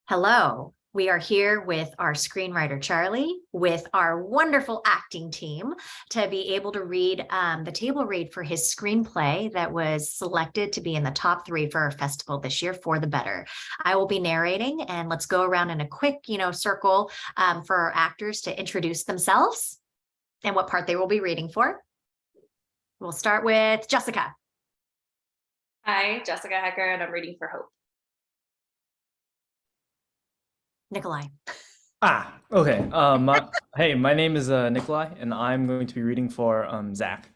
Hello, we are here with our screenwriter, Charlie, with our wonderful acting team to be able to read the table read for his screenplay that was selected to be in the top 3 for our festival this year, For the Better. I will be narrating, and let's go around in a quick, circle for our actors to introduce themselves and what part they will be reading for. We'll start with Jessica. Hi, Jessica Hecker, and I'm reading for Hope. Nikolai. Okay. Hey, my name is Nikolai, and I'm going to be reading for Zach.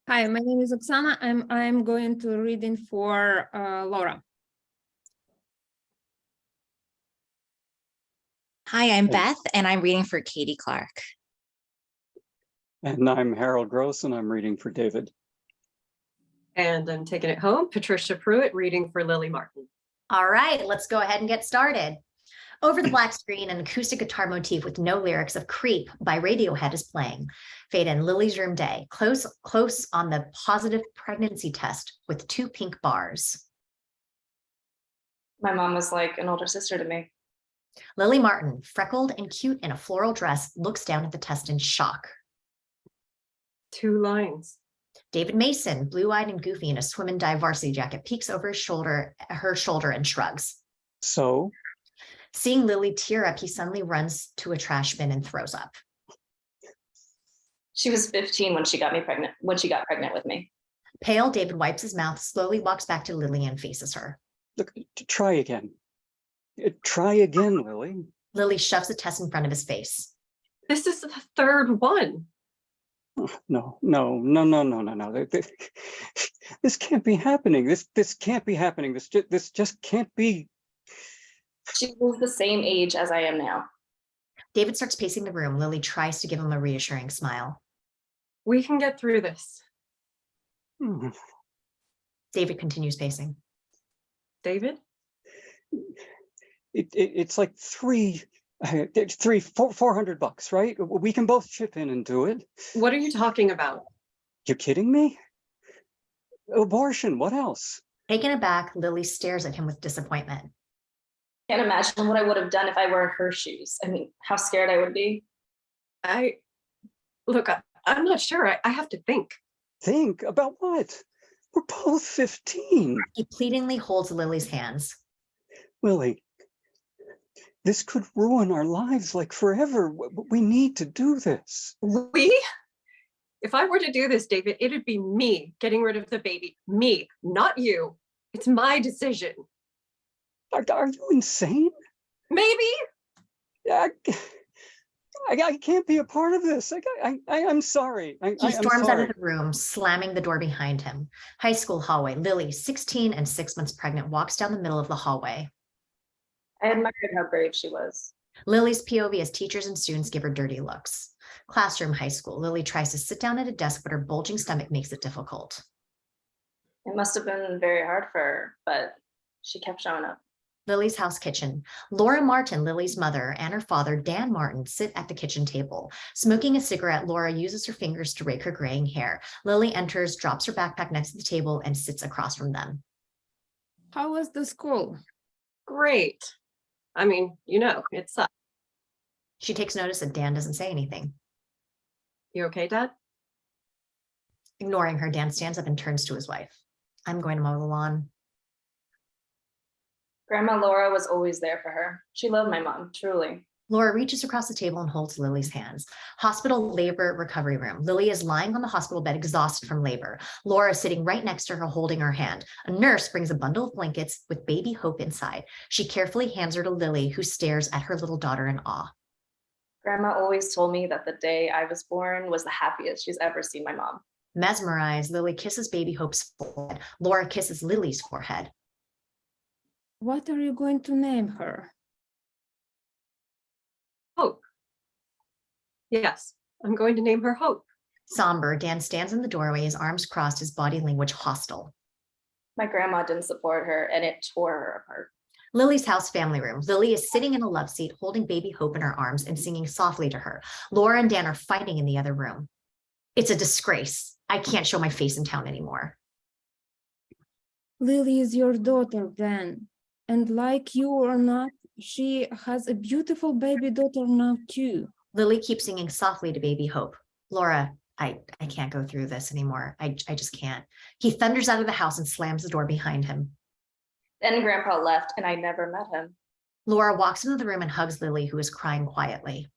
Hi, my name is Oksana. I'm going to reading for Laura. Hi, I'm Beth, and I'm reading for Katie Clark. And I'm Harold Gross, and I'm reading for David. And I'm taking it home, Patricia Pruitt, reading for Lily Martin. All right, let's go ahead and get started. Over the black screen, an acoustic guitar motif with no lyrics of Creep by Radiohead is playing. Fade in Lily's room day, close on the positive pregnancy test with 2 pink bars. My mom was like an older sister to me. Lily Martin, freckled and cute in a floral dress, looks down at the test in shock. 2 lines. David Mason, blue-eyed and goofy in a swim and dive varsity jacket, peeks over her shoulder and shrugs. So? Seeing Lily tear up, he suddenly runs to a trash bin and throws up. She was 15 when she got pregnant with me. Pale, David wipes his mouth, slowly walks back to Lily and faces her. Look, try again. Try again, Lily. Lily shoves the test in front of his face. This is the 3rd one. No. This can't be happening. This can't be happening. This just can't be. She was the same age as I am now. David starts pacing the room. Lily tries to give him a reassuring smile. We can get through this. David continues pacing. David? It's like $400, right? We can both chip in and do it. What are you talking about? You kidding me? Abortion, what else? Taken aback, Lily stares at him with disappointment. Can't imagine what I would have done if I were in her shoes. I mean, how scared I would be. I'm not sure. I have to think. Think about what? We're both 15. He pleadingly holds Lily's hands. Lily, this could ruin our lives like forever. We need to do this. If I were to do this, David, it'd be me getting rid of the baby. Me, not you. It's my decision. Are you insane? Maybe. I can't be a part of this. I'm sorry. He storms out of the room, slamming the door behind him. High school hallway. Lily, 16 and 6 months pregnant, walks down the middle of the hallway. I admired how brave she was. Lily's POV as teachers and students give her dirty looks. Classroom, high school. Lily tries to sit down at a desk, but her bulging stomach makes it difficult. It must have been very hard for her, but she kept showing up. Lily's house kitchen. Laura Martin, Lily's mother, and her father, Dan Martin, sit at the kitchen table. Smoking a cigarette, Laura uses her fingers to rake her graying hair. Lily enters, drops her backpack next to the table, and sits across from them. How was the school? Great. I mean, it sucks. She takes notice that Dan doesn't say anything. You okay, Dad? Ignoring her, Dan stands up and turns to his wife. I'm going to mow the lawn. Grandma Laura was always there for her. She loved my mom, truly. Laura reaches across the table and holds Lily's hands. Hospital labor recovery room. Lily is lying on the hospital bed, exhausted from labor. Laura is sitting right next to her, holding her hand. A nurse brings a bundle of blankets with baby Hope inside. She carefully hands her to Lily, who stares at her little daughter in awe. Grandma always told me that the day I was born was the happiest she's ever seen my mom. Mesmerized, Lily kisses baby Hope's forehead. Laura kisses Lily's forehead. What are you going to name her? Hope. Yes, I'm going to name her Hope. Somber, Dan stands in the doorway, his arms crossed, his body language hostile. My grandma didn't support her, and it tore her apart. Lily's house family room. Lily is sitting in a love seat, holding baby Hope in her arms and singing softly to her. Laura and Dan are fighting in the other room. It's a disgrace. I can't show my face in town anymore. Lily is your daughter, Dan. And like you or not, she has a beautiful baby daughter now too. Lily keeps singing softly to baby Hope. Laura, I can't go through this anymore. I just can't. He thunders out of the house and slams the door behind him. Then Grandpa left and I never met him, Laura walks into the room and hugs Lily, who is crying quietly.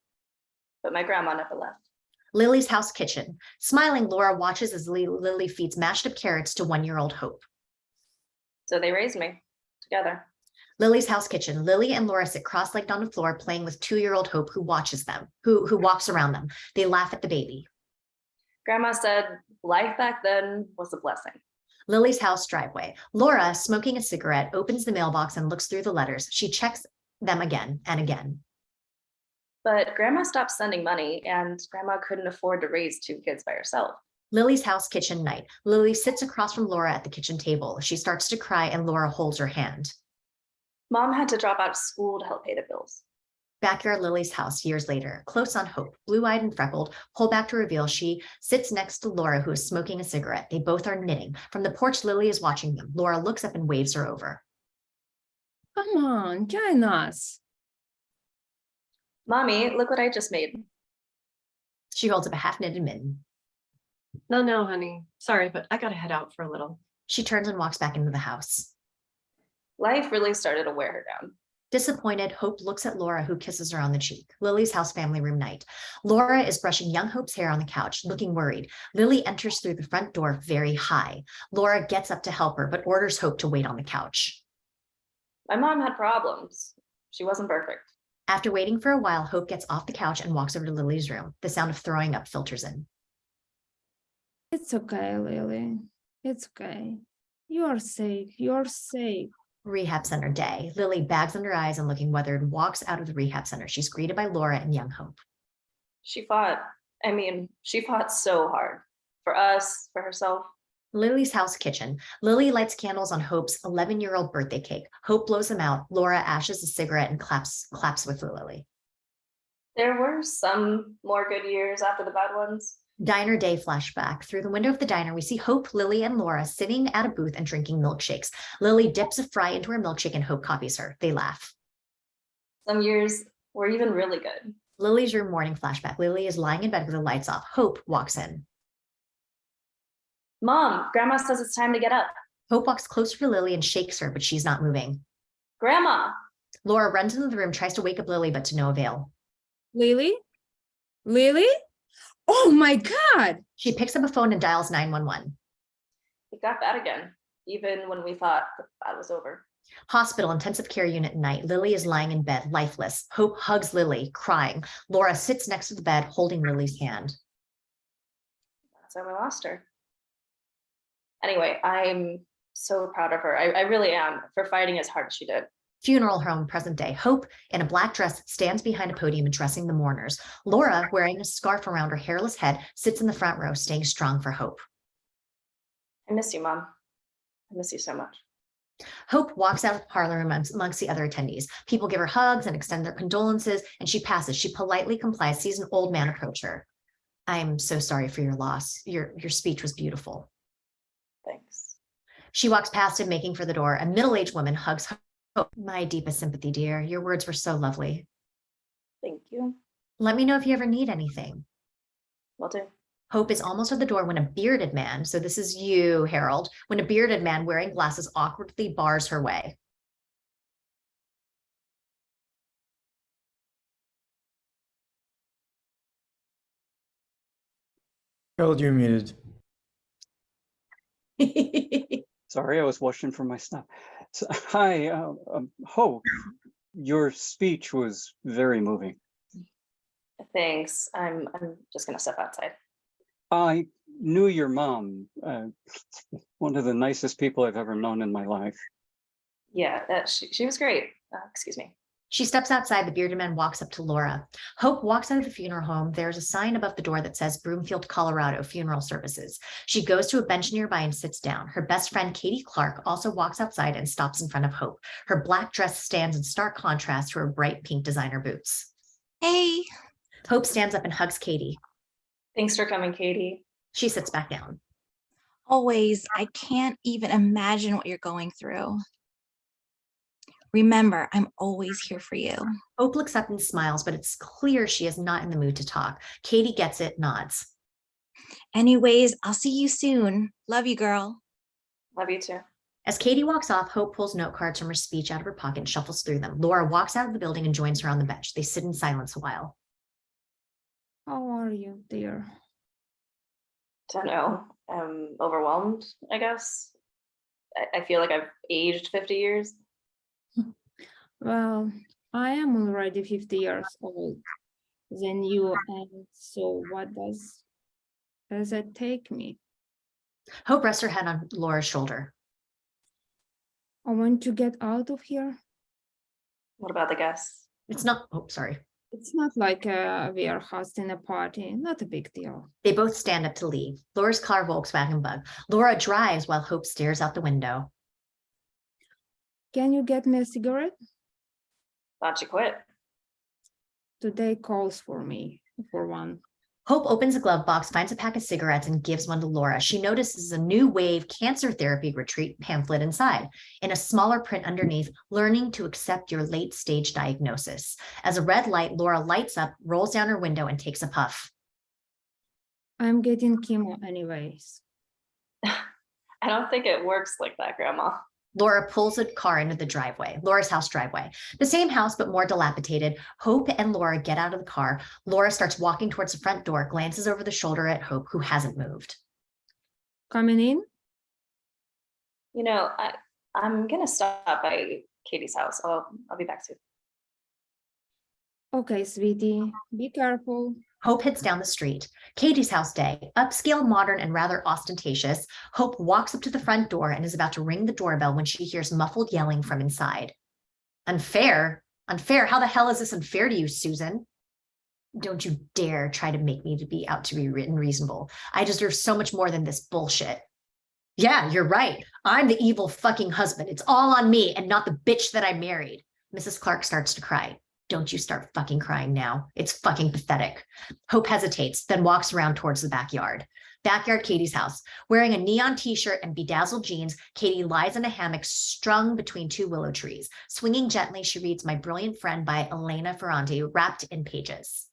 but my grandma never left. Lily's house kitchen. Smiling, Laura watches as Lily feeds mashed up carrots to 1-year-old Hope. So they raised me together. Lily's house kitchen. Lily and Laura sit cross-legged on the floor playing with 2-year-old Hope, who watches them, who walks around them. They laugh at the baby. Grandma said life back then was a blessing. Lily's house driveway. Laura, smoking a cigarette, opens the mailbox and looks through the letters. She checks them again and again. But Grandma stopped sending money and Grandma couldn't afford to raise 2 kids by herself. Lily's house kitchen night. Lily sits across from Laura at the kitchen table. She starts to cry and Laura holds her hand. Mom had to drop out of school to help pay the bills. Backyard Lily's house years later, close on Hope, blue-eyed and freckled, pull back to reveal she sits next to Laura, who is smoking a cigarette. They both are knitting. From the porch, Lily is watching them. Laura looks up and waves her over. Come on, join us. Mommy, look what I just made. She holds up a half-knitted mitten. No, honey. Sorry, but I gotta head out for a little. She turns and walks back into the house. Life really started to wear her down. Disappointed, Hope looks at Laura, who kisses her on the cheek. Lily's house family room night. Laura is brushing young Hope's hair on the couch, looking worried. Lily enters through the front door very high. Laura gets up to help her, but orders Hope to wait on the couch. My mom had problems. She wasn't perfect. After waiting for a while, Hope gets off the couch and walks over to Lily's room. The sound of throwing up filters in. It's okay, Lily. It's okay. You're safe. You're safe. Rehab center day. Lily, bags under eyes and looking weathered, walks out of the rehab center. She's greeted by Laura and young Hope. She fought so hard. For us, for herself. Lily's house kitchen. Lily lights candles on Hope's 11-year-old birthday cake. Hope blows them out. Laura ashes a cigarette and claps with Lily. There were some more good years after the bad ones. Diner day flashback. Through the window of the diner, we see Hope, Lily, and Laura sitting at a booth and drinking milkshakes. Lily dips a fry into her milkshake and Hope copies her. They laugh. Some years were even really good. Lily's room morning flashback. Lily is lying in bed with the lights off. Hope walks in. Mom, Grandma says it's time to get up. Hope walks closer to Lily and shakes her, but she's not moving. Grandma. Laura runs into the room, tries to wake up Lily, but to no avail. Lily? Lily? Oh my God. She picks up a phone and dials 911. It got bad again, even when we thought the bad was over. Hospital intensive care unit at night. Lily is lying in bed, lifeless. Hope hugs Lily, crying. Laura sits next to the bed, holding Lily's hand. That's how we lost her. Anyway, I'm so proud of her. I really am, for fighting as hard as she did. Funeral home, present day. Hope, in a black dress, stands behind a podium addressing the mourners. Laura, wearing a scarf around her hairless head, sits in the front row, staying strong for Hope. I miss you, Mom. I miss you so much. Hope walks out of the parlor amongst the other attendees. People give her hugs and extend their condolences, and she passes. She politely complies, sees an old man approach her. I'm so sorry for your loss. Your speech was beautiful. Thanks. She walks past him, making for the door. A middle-aged woman hugs Hope. My deepest sympathy, dear. Your words were so lovely. Thank you. Let me know if you ever need anything. Will do. Hope is almost at the door when a bearded man, so this is you, Harold, when a bearded man wearing glasses awkwardly bars her way. Harold, you're muted. Sorry, I was watching for my stuff. So, hi, Hope. Your speech was very moving. Thanks. I'm just gonna step outside. I knew your mom, one of the nicest people I've ever known in my life. Yeah, she was great. Excuse me. She steps outside. The bearded man walks up to Laura. Hope walks out of the funeral home. There's a sign above the door that says Broomfield, Colorado, funeral services. She goes to a bench nearby and sits down. Her best friend, Katie Clark, also walks outside and stops in front of Hope. Her black dress stands in stark contrast to her bright pink designer boots. Hey. Hope stands up and hugs Katie. Thanks for coming, Katie. She sits back down. Always. I can't even imagine what you're going through. Remember, I'm always here for you. Hope looks up and smiles, but it's clear she is not in the mood to talk. Katie gets it, nods. Anyways, I'll see you soon. Love you, girl. Love you too. As Katie walks off, Hope pulls note cards from her speech out of her pocket and shuffles through them. Laura walks out of the building and joins her on the bench. They sit in silence a while. How are you, dear? Don't know. I'm overwhelmed, I guess. I feel like I've aged 50 years. Well, I am already 50 years old than you, and so what does it take me? Hope rests her head on Laura's shoulder. I want to get out of here. What about the guests? It's not, oh, sorry. It's not like we are hosting a party, not a big deal. They both stand up to leave. Laura's car Volkswagen Bug. Laura drives while Hope stares out the window. Can you get me a cigarette? Thought you quit. Today calls for me, for one. Hope opens a glove box, finds a pack of cigarettes, and gives one to Laura. She notices a new wave cancer therapy retreat pamphlet inside. In a smaller print underneath, learning to accept your late stage diagnosis. As a red light, Laura lights up, rolls down her window, and takes a puff. I'm getting chemo anyways. I don't think it works like that, Grandma. Laura pulls a car into the driveway, Laura's house driveway. The same house, but more dilapidated. Hope and Laura get out of the car. Laura starts walking towards the front door, glances over the shoulder at Hope, who hasn't moved. Coming in? You know, I'm gonna stop by Katie's house. I'll be back soon. Okay, sweetie, be careful. Hope heads down the street. Katie's house day, upscale, modern, and rather ostentatious. Hope walks up to the front door and is about to ring the doorbell when she hears muffled yelling from inside. Unfair? Unfair? How the hell is this unfair to you, Susan? Don't you dare try to make me to be out to be written reasonable. I deserve so much more than this bullshit. Yeah, you're right. I'm the evil fucking husband. It's all on me and not the bitch that I married. Mrs. Clark starts to cry. Don't you start fucking crying now. It's fucking pathetic. Hope hesitates, then walks around towards the backyard. Backyard Katie's house. Wearing a neon t-shirt and bedazzled jeans, Katie lies in a hammock strung between two willow trees. Swinging gently, she reads My Brilliant Friend by Elena Ferranti, wrapped in pages.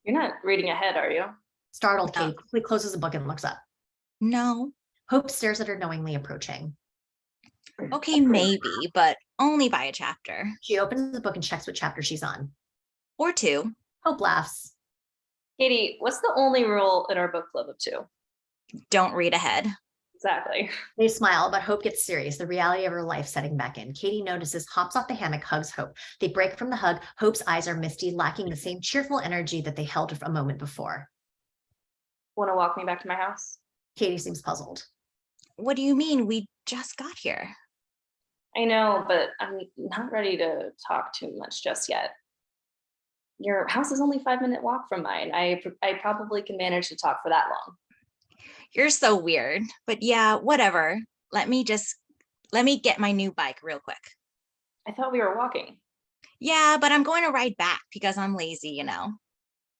You're not reading ahead, are you? Startled, No. Katie quickly closes the book and looks up. No. Hope stares at her knowingly, approaching. Okay, maybe, but only by a chapter. She opens the book and checks what chapter she's on. Or two. Hope laughs. Katie, what's the only rule in our book club of 2? Don't read ahead. Exactly. They smile, but Hope gets serious, the reality of her life setting back in. Katie notices, hops off the hammock, hugs Hope. They break from the hug. Hope's eyes are misty, lacking the same cheerful energy that they held a moment before. Want to walk me back to my house? Katie seems puzzled. What do you mean? We just got here. I know, but I'm not ready to talk too much just yet. Your house is only a 5-minute walk from mine. I probably can manage to talk for that long. You're so weird, but yeah, whatever. Let me get my new bike real quick. I thought we were walking. Yeah, but I'm going to ride back because I'm lazy, you know.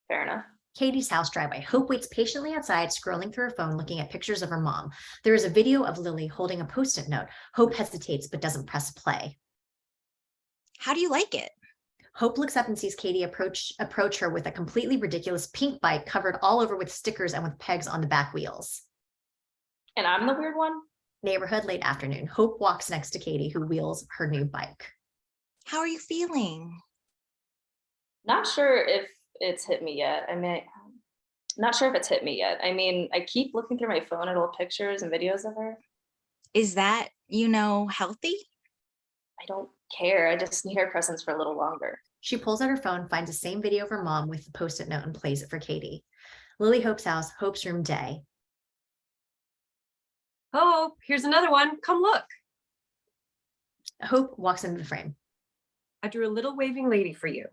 Fair enough. Katie's house driveway. Hope waits patiently outside, scrolling through her phone, looking at pictures of her mom. There is a video of Lily holding a Post-it note. Hope hesitates, but doesn't press play. How do you like it? Hope looks up and sees Katie approach her with a completely ridiculous pink bike covered all over with stickers and with pegs on the back wheels. And I'm the weird one? Neighborhood, late afternoon. Hope walks next to Katie, who wheels her new bike. How are you feeling? Not sure if it's hit me yet. Not sure if it's hit me yet. I mean, I keep looking through my phone at old pictures and videos of her. Is that, healthy? I don't care. I just need her presence for a little longer. She pulls out her phone, finds the same video of her mom with the Post-it note and plays it for Katie. Lily Hope's house, Hope's room day. Oh, here's another one. Come look. Hope walks into the frame. I drew a little waving lady for you.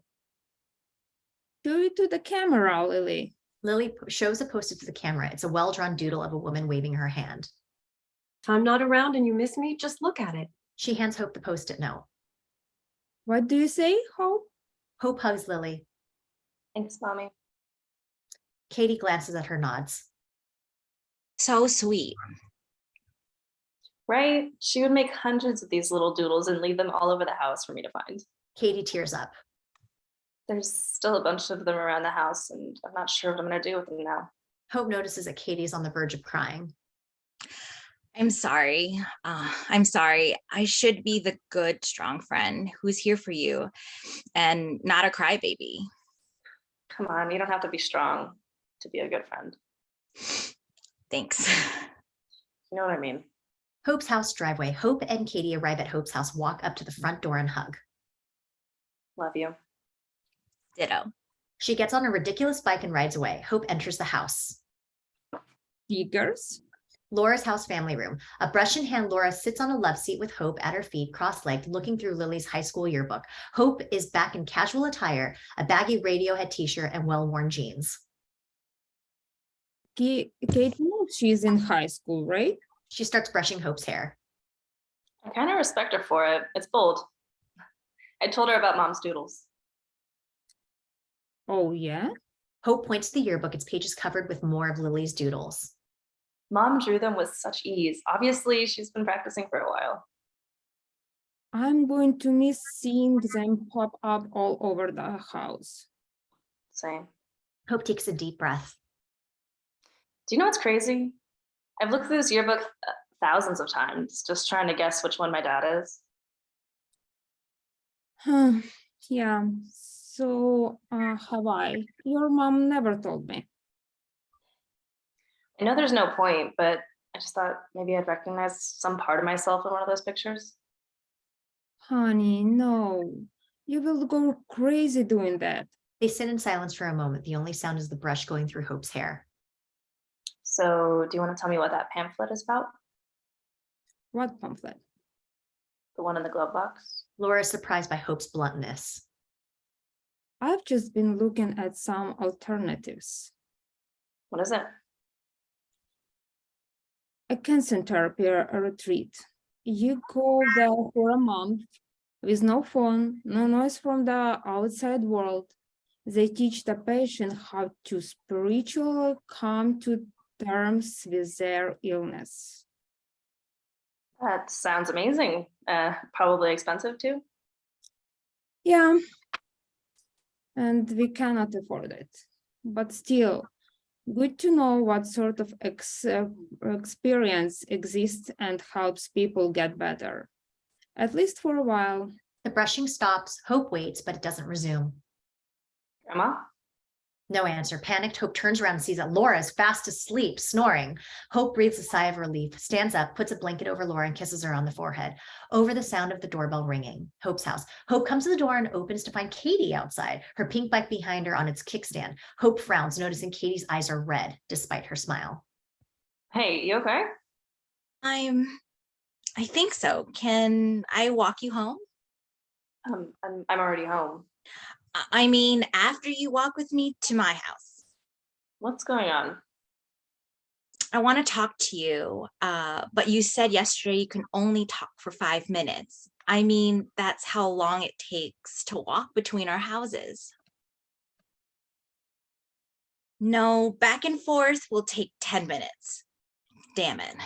Do it to the camera, Lily. Lily shows a Post-it to the camera. It's a well-drawn doodle of a woman waving her hand. If I'm not around and you miss me, just look at it. She hands Hope the Post-it note. What do you say, Hope? Hope hugs Lily. Thanks, Mommy. Katie glances at her, nods. So sweet. Right? She would make hundreds of these little doodles and leave them all over the house for me to find. Katie tears up. There's still a bunch of them around the house, and I'm not sure what I'm going to do with them now. Hope notices that Katie's on the verge of crying. I'm sorry. I'm sorry. I should be the good, strong friend who's here for you and not a crybaby. Come on, you don't have to be strong to be a good friend. Thanks. You know what I mean? Hope's house driveway. Hope and Katie arrive at Hope's house, walk up to the front door and hug. Love you. Ditto. She gets on a ridiculous bike and rides away. Hope enters the house. Figures? Laura's house family room. A brush in hand, Laura sits on a love seat with Hope at her feet, cross-legged, looking through Lily's high school yearbook. Hope is back in casual attire, a baggy Radiohead t-shirt and well-worn jeans. Katie knows she's in high school, right? She starts brushing Hope's hair. I kind of respect her for it. It's bold. I told her about Mom's doodles. Oh, yeah? Hope points to the yearbook, its pages covered with more of Lily's doodles. Mom drew them with such ease. Obviously, she's been practicing for a while. I'm going to miss seeing them pop up all over the house. Same. Hope takes a deep breath. Do you know what's crazy? I've looked through this yearbook thousands of times, just trying to guess which one my dad is. Yeah, so have I. Your mom never told me. I know there's no point, but I just thought maybe I'd recognize some part of myself in one of those pictures. Honey, no. You will go crazy doing that. They sit in silence for a moment. The only sound is the brush going through Hope's hair. So do you want to tell me what that pamphlet is about? What pamphlet? The one in the glove box? Laura is surprised by Hope's bluntness. I've just been looking at some alternatives. What is it? A cancer therapy retreat. You go there for a month with no phone, no noise from the outside world. They teach the patient how to spiritually come to terms with their illness. That sounds amazing. Probably expensive too. Yeah, and we cannot afford it. But still, good to know what sort of experience exists and helps people get better, at least for a while. The brushing stops. Hope waits, but it doesn't resume. Grandma? No answer. Panicked, Hope turns around and sees that Laura is fast asleep, snoring. Hope breathes a sigh of relief, stands up, puts a blanket over Laura and kisses her on the forehead. Over the sound of the doorbell ringing. Hope's house. Hope comes to the door and opens to find Katie outside, her pink bike behind her on its kickstand. Hope frowns, noticing Katie's eyes are red, despite her smile. Hey, you okay? I think so. Can I walk you home? I'm already home. I mean, after you walk with me to my house. What's going on? I want to talk to you, but you said yesterday you can only talk for 5 minutes. I mean, that's how long it takes to walk between our houses. No, back and forth will take 10 minutes. Damn it.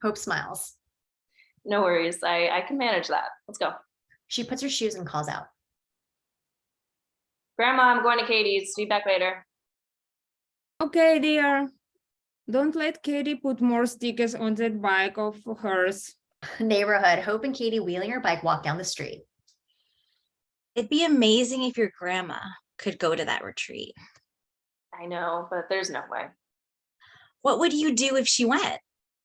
Hope smiles. No worries. I can manage that. Let's go. She puts her shoes and calls out. Grandma, I'm going to Katie's. Be back later. Okay, dear. Don't let Katie put more stickers on that bike of hers. Neighborhood. Hope and Katie, wheeling her bike, walk down the street. It'd be amazing if your grandma could go to that retreat. I know, but there's no way. What would you do if she went?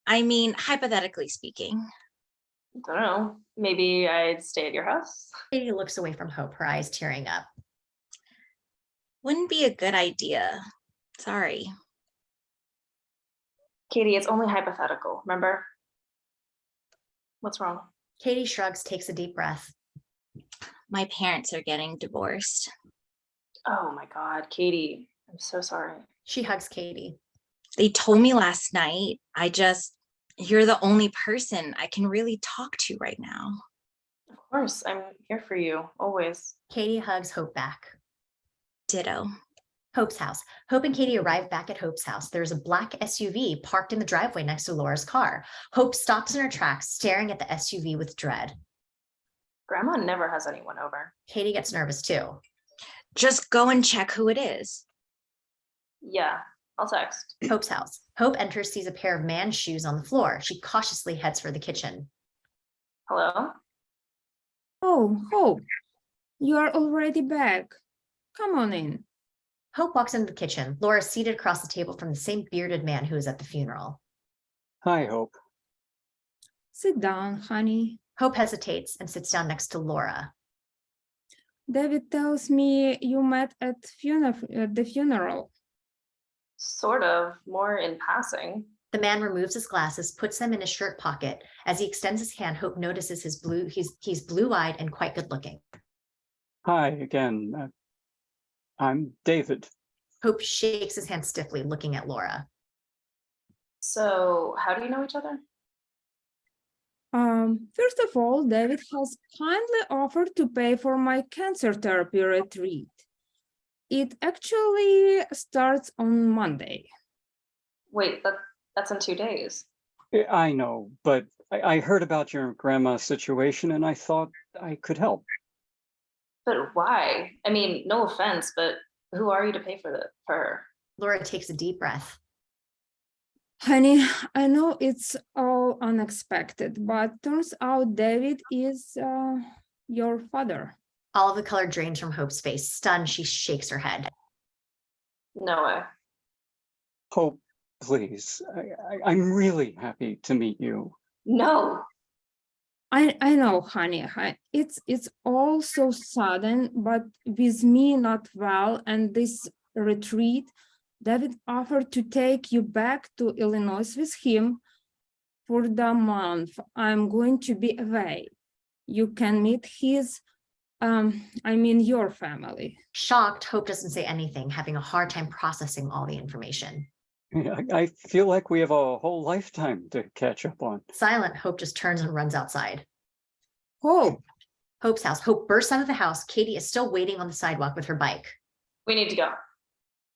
I mean, hypothetically speaking. Don't know. Maybe I'd stay at your house. Katie looks away from Hope, her eyes tearing up. Wouldn't be a good idea. Sorry. Katie, it's only hypothetical, remember? What's wrong? Katie shrugs, takes a deep breath. My parents are getting divorced. Oh my God, Katie, I'm so sorry. She hugs Katie. They told me last night, you're the only person I can really talk to right now. Of course, I'm here for you, always. Katie hugs Hope back. Ditto. Hope's house. Hope and Katie arrive back at Hope's house. There's a black SUV parked in the driveway next to Laura's car. Hope stops in her tracks, staring at the SUV with dread. Grandma never has anyone over. Katie gets nervous too. Just go and check who it is. Yeah, I'll text. Hope's house. Hope enters, sees a pair of man's shoes on the floor. She cautiously heads for the kitchen. Hello? Oh, Hope, you are already back. Come on in. Hope walks into the kitchen. Laura is seated across the table from the same bearded man who was at the funeral. Hi, Hope. Sit down, honey. Hope hesitates and sits down next to Laura. David tells me you met at the funeral. Sort of, more in passing. The man removes his glasses, puts them in his shirt pocket. As he extends his hand, Hope notices he's blue-eyed and quite good-looking. Hi again. I'm David. Hope shakes his hand stiffly, looking at Laura. So, how do you know each other? First of all, David has kindly offered to pay for my cancer therapy retreat. It actually starts on Monday. Wait, that's in 2 days. I know, but I heard about your grandma's situation and I thought I could help. But why? I mean, no offense, but who are you to pay for her? Laura takes a deep breath. Honey, I know it's all unexpected, but turns out David is your father. All of the color drains from Hope's face. Stunned, she shakes her head. No way. Hope, please. I'm really happy to meet you. No. I know, honey. It's all so sudden, but with me not well and this retreat, David offered to take you back to Illinois with him for the month I'm going to be away. You can meet your family. Shocked, Hope doesn't say anything, having a hard time processing all the information. I feel like we have a whole lifetime to catch up on. Silent, Hope just turns and runs outside. Hope, Hope's house. Hope bursts out of the house. Katie is still waiting on the sidewalk with her bike. We need to go.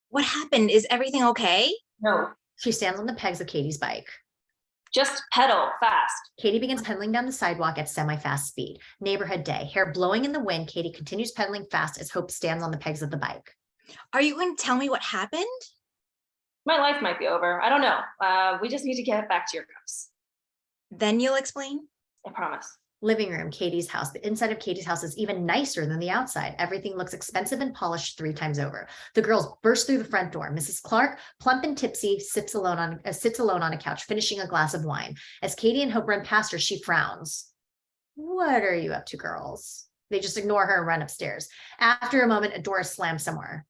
What happened? Is everything okay? No. She stands on the pegs of Katie's bike. Just pedal fast. Katie begins pedaling down the sidewalk at semi-fast speed. Neighborhood day. Hair blowing in the wind, Katie continues pedaling fast as Hope stands on the pegs of the bike. Are you going to tell me what happened? My life might be over. I don't know. We just need to get back to your house. Then you'll explain? I promise. Living room, Katie's house. The inside of Katie's house is even nicer than the outside. Everything looks expensive and polished 3 times over. The girls burst through the front door. Mrs. Clark, plump and tipsy, sits alone on a couch, finishing a glass of wine. As Katie and Hope run past her, she frowns. What are you up to, girls? They just ignore her and run upstairs. After a moment, a door is slammed somewhere.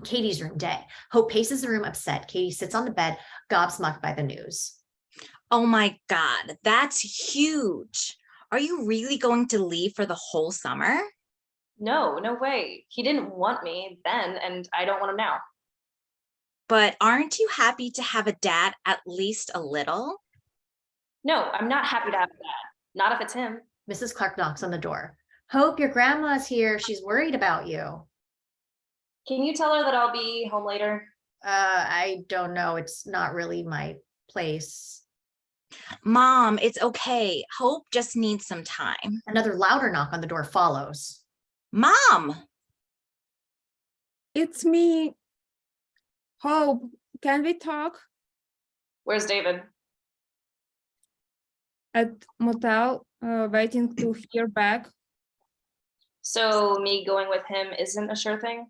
Katie's room, day. Hope paces the room upset. Katie sits on the bed, gobsmacked by the news. Oh my God, that's huge. Are you really going to leave for the whole summer? No, no way. He didn't want me then, and I don't want him now. But aren't you happy to have a dad at least a little? No, I'm not happy to have that. Not if it's him. Mrs. Clark knocks on the door. Hope, your grandma's here. She's worried about you. Can you tell her that I'll be home later? I don't know. It's not really my place. Mom, it's okay. Hope just needs some time. Another louder knock on the door follows. Mom! it's me. Hope, can we talk? Where's David? At motel, waiting to hear back. So me going with him isn't a sure thing?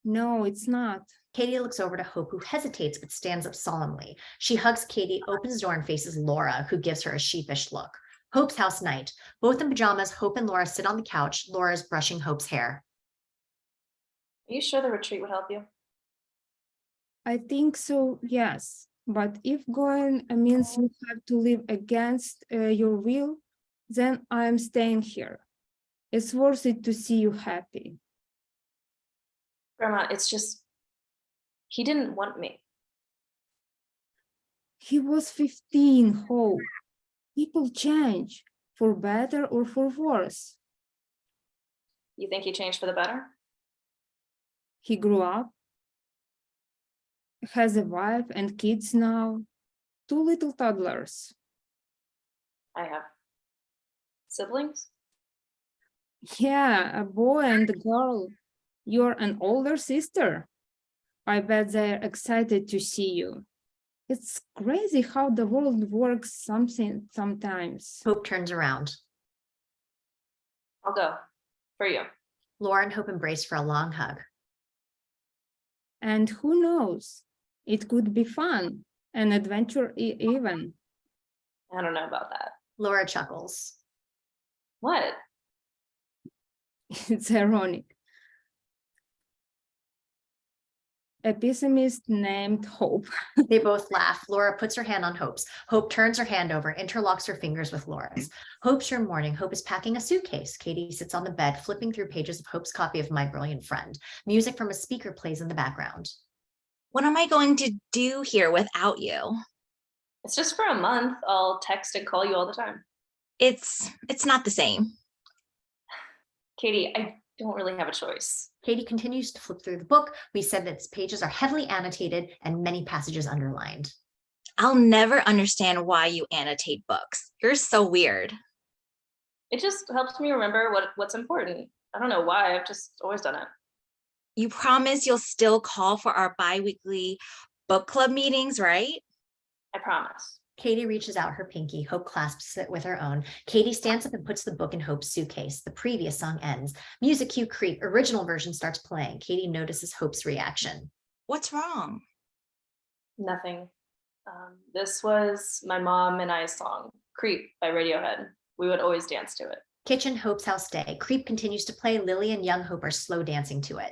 No, it's not. Katie looks over to Hope, who hesitates but stands up solemnly. She hugs Katie, opens the door, and faces Laura, who gives her a sheepish look. Hope's house night. Both in pajamas, Hope and Laura sit on the couch. Laura is brushing Hope's hair. Are you sure the retreat would help you? I think so, yes. But if going means you have to live against your will, then I'm staying here. It's worth it to see you happy. Grandma, it's just, he didn't want me. He was 15, Hope. People change, for better or for worse. You think he changed for the better? He grew up, has a wife and kids now, 2 little toddlers. I have siblings. Yeah, a boy and a girl. You're an older sister. I bet they're excited to see you. It's crazy how the world works sometimes. Hope turns around. I'll go for you. Laura and Hope embrace for a long hug. And who knows? It could be fun, an adventure even. I don't know about that. Laura chuckles. What? It's ironic. A pessimist named Hope. They both laugh. Laura puts her hand on Hope's. Hope turns her hand over, interlocks her fingers with Laura's. Hope's room morning. Hope is packing a suitcase. Katie sits on the bed, flipping through pages of Hope's copy of My Brilliant Friend. Music from a speaker plays in the background. What am I going to do here without you? It's just for a month. I'll text and call you all the time. It's not the same. Katie, I don't really have a choice. Katie continues to flip through the book. We said that its pages are heavily annotated and many passages underlined. I'll never understand why you annotate books. You're so weird. It just helps me remember what's important. I don't know why. I've just always done it. You promise you'll still call for our bi-weekly book club meetings, right? I promise. Katie reaches out her pinky. Hope clasps it with her own. Katie stands up and puts the book in Hope's suitcase. The previous song ends. Music cue creep. Original version starts playing. Katie notices Hope's reaction. What's wrong? Nothing. This was my mom and I's song, Creep by Radiohead. We would always dance to it. Kitchen, Hope's house day. Creep continues to play. Lily and young Hope are slow dancing to it.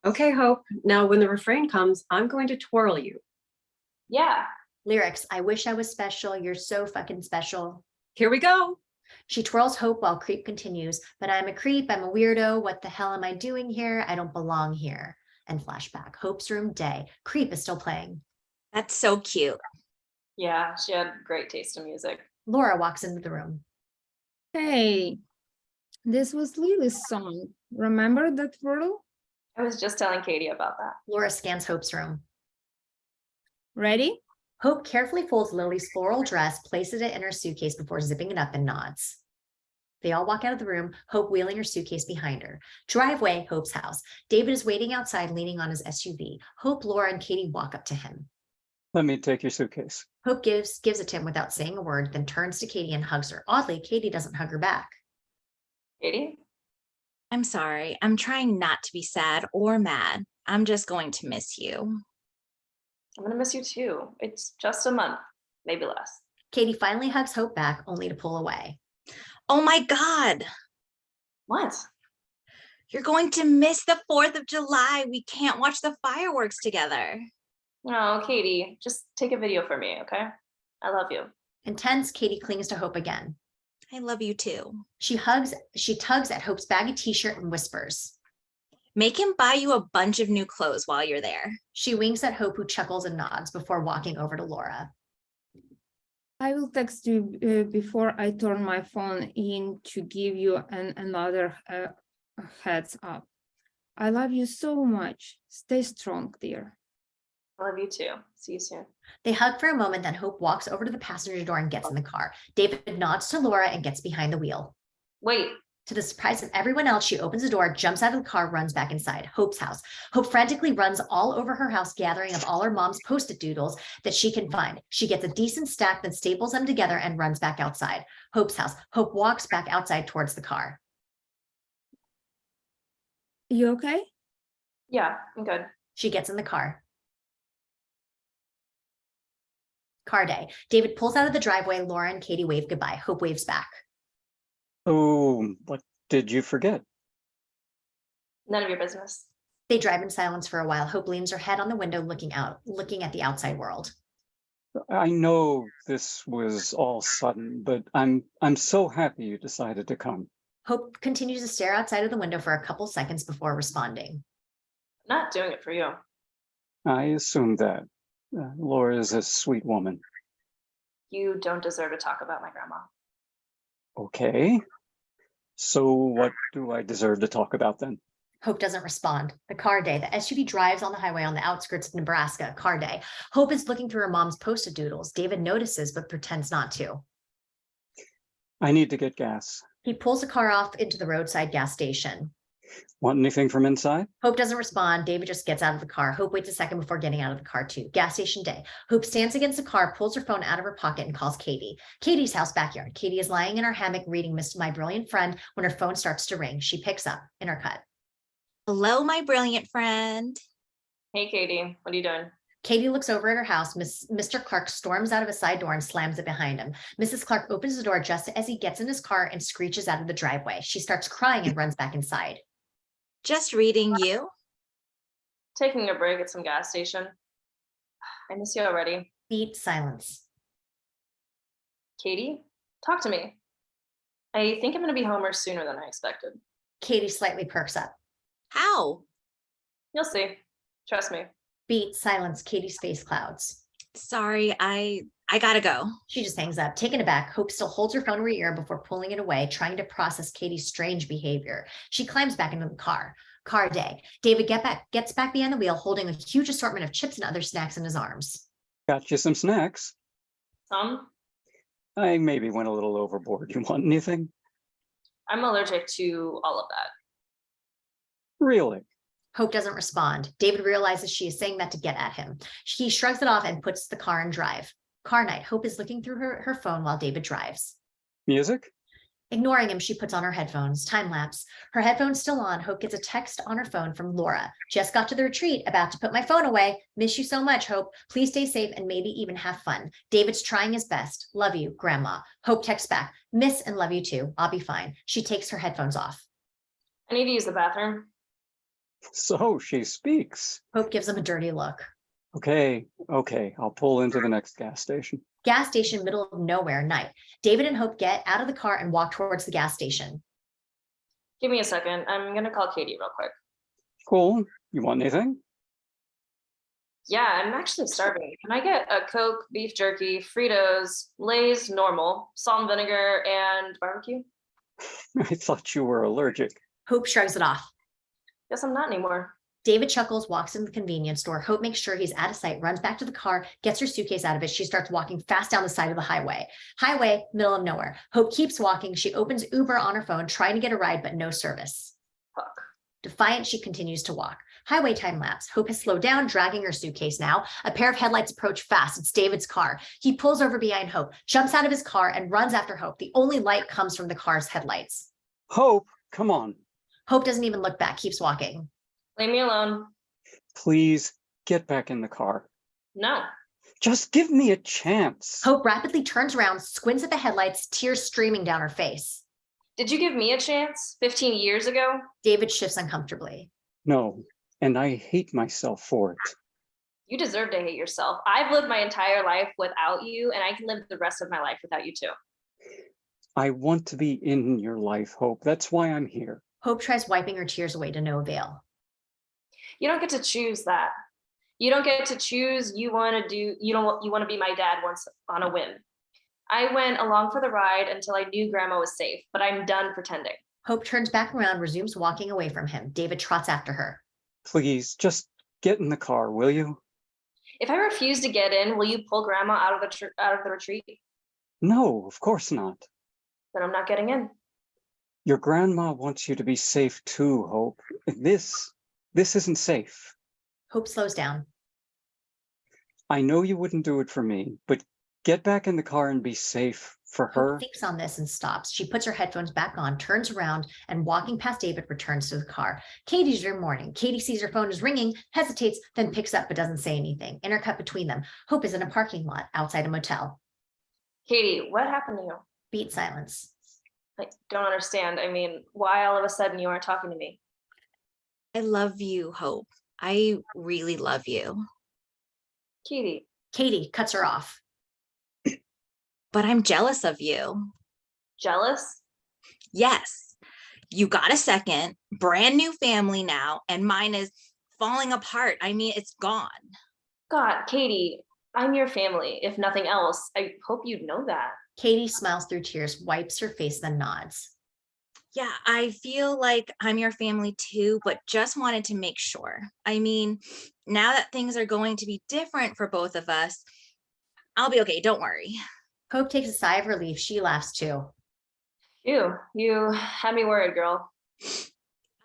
Okay, Hope. Now when the refrain comes, I'm going to twirl you. Yeah. Lyrics. I wish I was special. You're so fucking special. Here we go. She twirls Hope while Creep continues. But I'm a creep. I'm a weirdo. What the hell am I doing here? I don't belong here. And flashback. Hope's room day. Creep is still playing. That's so cute. Yeah, she had great taste in music. Laura walks into the room. Hey, this was Lily's song. Remember that twirl? I was just telling Katie about that. Laura scans Hope's room. Ready? Hope carefully folds Lily's floral dress, places it in her suitcase before zipping it up and nods. They all walk out of the room, Hope wheeling her suitcase behind her. Driveway, Hope's house. David is waiting outside, leaning on his SUV. Hope, Laura, and Katie walk up to him. Let me take your suitcase. Hope gives it to him without saying a word, then turns to Katie and hugs her. Oddly, Katie doesn't hug her back. Katie? I'm sorry. I'm trying not to be sad or mad. I'm just going to miss you. I'm gonna miss you too. It's just a month, maybe less. Katie finally hugs Hope back, only to pull away. Oh my God. What? You're going to miss the 4th of July. We can't watch the fireworks together. No, Katie, just take a video for me, okay? I love you. Intense, Katie clings to Hope again. I love you too. She tugs at Hope's baggy t-shirt and whispers. Make him buy you a bunch of new clothes while you're there. She winks at Hope, who chuckles and nods before walking over to Laura. I will text you before I turn my phone in to give you another heads up. I love you so much. Stay strong, dear. I love you too. See you soon. They hug for a moment, then Hope walks over to the passenger door and gets in the car. David nods to Laura and gets behind the wheel. Wait. To the surprise of everyone else, she opens the door, jumps out of the car, runs back inside Hope's house. Hope frantically runs all over her house, gathering up all her mom's Post-it doodles that she can find. She gets a decent stack, then staples them together and runs back outside Hope's house. Hope walks back outside towards the car. You okay? Yeah, I'm good. She gets in the car. Car day. David pulls out of the driveway. Laura and Katie wave goodbye. Hope waves back. Oh, what did you forget? None of your business. They drive in silence for a while. Hope leans her head on the window, looking at the outside world. I know this was all sudden, but I'm so happy you decided to come. Hope continues to stare outside of the window for a couple seconds before responding. I'm not doing it for you. I assumed that. Laura is a sweet woman. You don't deserve to talk about my grandma. Okay. So what do I deserve to talk about then? Hope doesn't respond. The car day. The SUV drives on the highway on the outskirts of Nebraska. Car day. Hope is looking through her mom's Post-it doodles. David notices but pretends not to. I need to get gas. He pulls the car off into the roadside gas station. Want anything from inside? Hope doesn't respond. David just gets out of the car. Hope waits a second before getting out of the car too. Gas station day. Hope stands against the car, pulls her phone out of her pocket and calls Katie. Katie's house backyard. Katie is lying in her hammock reading Miss My Brilliant Friend when her phone starts to ring. She picks up. Intercut. Hello, my brilliant friend. Hey, Katie, what are you doing? Katie looks over at her house. Mr. Clark storms out of a side door and slams it behind him. Mrs. Clark opens the door just as he gets in his car and screeches out of the driveway. She starts crying and runs back inside. Just reading you. Taking a break at some gas station. I miss you already. Beat silence. Katie, talk to me. I think I'm going to be Homer sooner than I expected. Katie slightly perks up. How? You'll see. Trust me. Beat silence. Katie's face clouds. Sorry, I gotta go. She just hangs up. Taken aback, Hope still holds her phone to her ear before pulling it away, trying to process Katie's strange behavior. She climbs back into the car. Car day. David gets back behind the wheel, holding a huge assortment of chips and other snacks in his arms. Got you some snacks. Some? I maybe went a little overboard. You want anything? I'm allergic to all of that. Really? Hope doesn't respond. David realizes she is saying that to get at him. He shrugs it off and puts the car in drive. Car night. Hope is looking through her phone while David drives. Music? Ignoring him, she puts on her headphones. Time lapse. Her headphones still on. Hope gets a text on her phone from Laura. Just got to the retreat. About to put my phone away. Miss you so much, Hope. Please stay safe and maybe even have fun. David's trying his best. Love you, Grandma. Hope texts back. Miss and love you too. I'll be fine. She takes her headphones off. I need to use the bathroom. So she speaks. Hope gives him a dirty look. Okay, I'll pull into the next gas station. Gas station, middle of nowhere, night. David and Hope get out of the car and walk towards the gas station. Give me a second. I'm going to call Katie real quick. Cool. You want anything? Yeah, I'm actually starving. Can I get a Coke, beef jerky, Fritos, Lay's normal, salt and vinegar, and barbecue? I thought you were allergic. Hope shrugs it off. Guess I'm not anymore. David chuckles, walks into the convenience store. Hope makes sure he's out of sight, runs back to the car, gets her suitcase out of it. She starts walking fast down the side of the highway. Highway, middle of nowhere. Hope keeps walking. She opens Uber on her phone, trying to get a ride, but no service. Fuck. Defiant, she continues to walk. Highway time lapse. Hope has slowed down, dragging her suitcase now. A pair of headlights approach fast. It's David's car. He pulls over behind Hope, jumps out of his car, and runs after Hope. The only light comes from the car's headlights. Hope, come on. Hope doesn't even look back, keeps walking. Leave me alone. Please get back in the car. No. Just give me a chance. Hope rapidly turns around, squints at the headlights, tears streaming down her face. Did you give me a chance 15 years ago? David shifts uncomfortably. No, and I hate myself for it. You deserve to hate yourself. I've lived my entire life without you, and I can live the rest of my life without you too. I want to be in your life, Hope. That's why I'm here. Hope tries wiping her tears away to no avail. You don't get to choose that. You don't get to choose you want to be my dad once on a whim. I went along for the ride until I knew Grandma was safe, but I'm done pretending. Hope turns back around, resumes walking away from him. David trots after her. Please, just get in the car, will you? If I refuse to get in, will you pull Grandma out of the retreat? No, of course not. Then I'm not getting in. Your grandma wants you to be safe too, Hope. This isn't safe. Hope slows down. I know you wouldn't do it for me, but get back in the car and be safe for her. Hope thinks on this and stops. She puts her headphones back on, turns around, and walking past David, returns to the car. Katie's room morning. Katie sees her phone is ringing, hesitates, then picks up but doesn't say anything. Intercut between them. Hope is in a parking lot outside a motel. Katie, what happened to you? Beat silence. I don't understand. I mean, why all of a sudden you aren't talking to me? I love you, Hope. I really love you. Katie. Katie cuts her off. But I'm jealous of you. Jealous? Yes. You got a second, brand new family now, and mine is falling apart. I mean, it's gone. God, Katie, I'm your family. If nothing else, I hope you know that. Katie smiles through tears, wipes her face, then nods. Yeah, I feel like I'm your family too, but just wanted to make sure. I mean, now that things are going to be different for both of us, I'll be okay. Don't worry. Hope takes a sigh of relief. She laughs too. You had me worried, girl.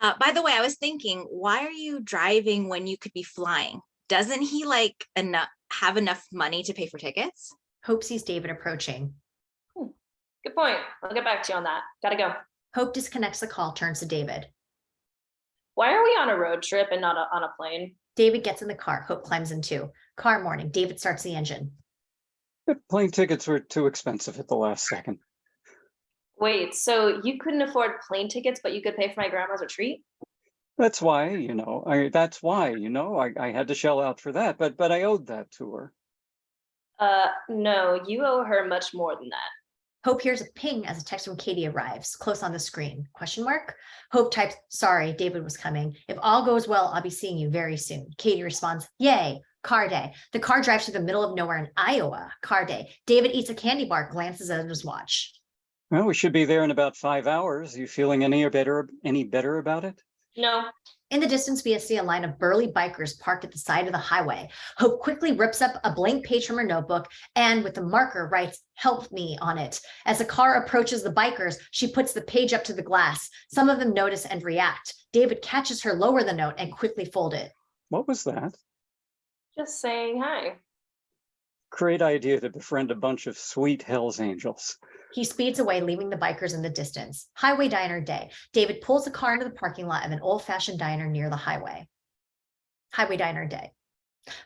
By the way, I was thinking, why are you driving when you could be flying? Doesn't he like have enough money to pay for tickets? Hope sees David approaching. Good point. I'll get back to you on that. Gotta go. Hope disconnects the call, turns to David. Why are we on a road trip and not on a plane? David gets in the car. Hope climbs in too. Car morning. David starts the engine. The plane tickets were too expensive at the last second. Wait, so you couldn't afford plane tickets, but you could pay for my grandma's retreat? That's why, I had to shell out for that, but I owed that to her. No, you owe her much more than that. Hope hears a ping as a text from Katie arrives, close on the screen. Question mark? Hope types, sorry, David was coming. If all goes well, I'll be seeing you very soon. Katie responds, yay, car day. The car drives through the middle of nowhere in Iowa. Car day. David eats a candy bar, glances at his watch. Well, we should be there in about 5 hours. You feeling any better about it? No. In the distance, we see a line of burly bikers parked at the side of the highway. Hope quickly rips up a blank page from her notebook and with the marker writes, help me on it. As the car approaches the bikers, she puts the page up to the glass. Some of them notice and react. David catches her lower the note and quickly fold it. What was that? Just saying hi. Great idea to befriend a bunch of sweet Hell's Angels. He speeds away, leaving the bikers in the distance. Highway diner day. David pulls the car into the parking lot of an old-fashioned diner near the highway. Highway diner day.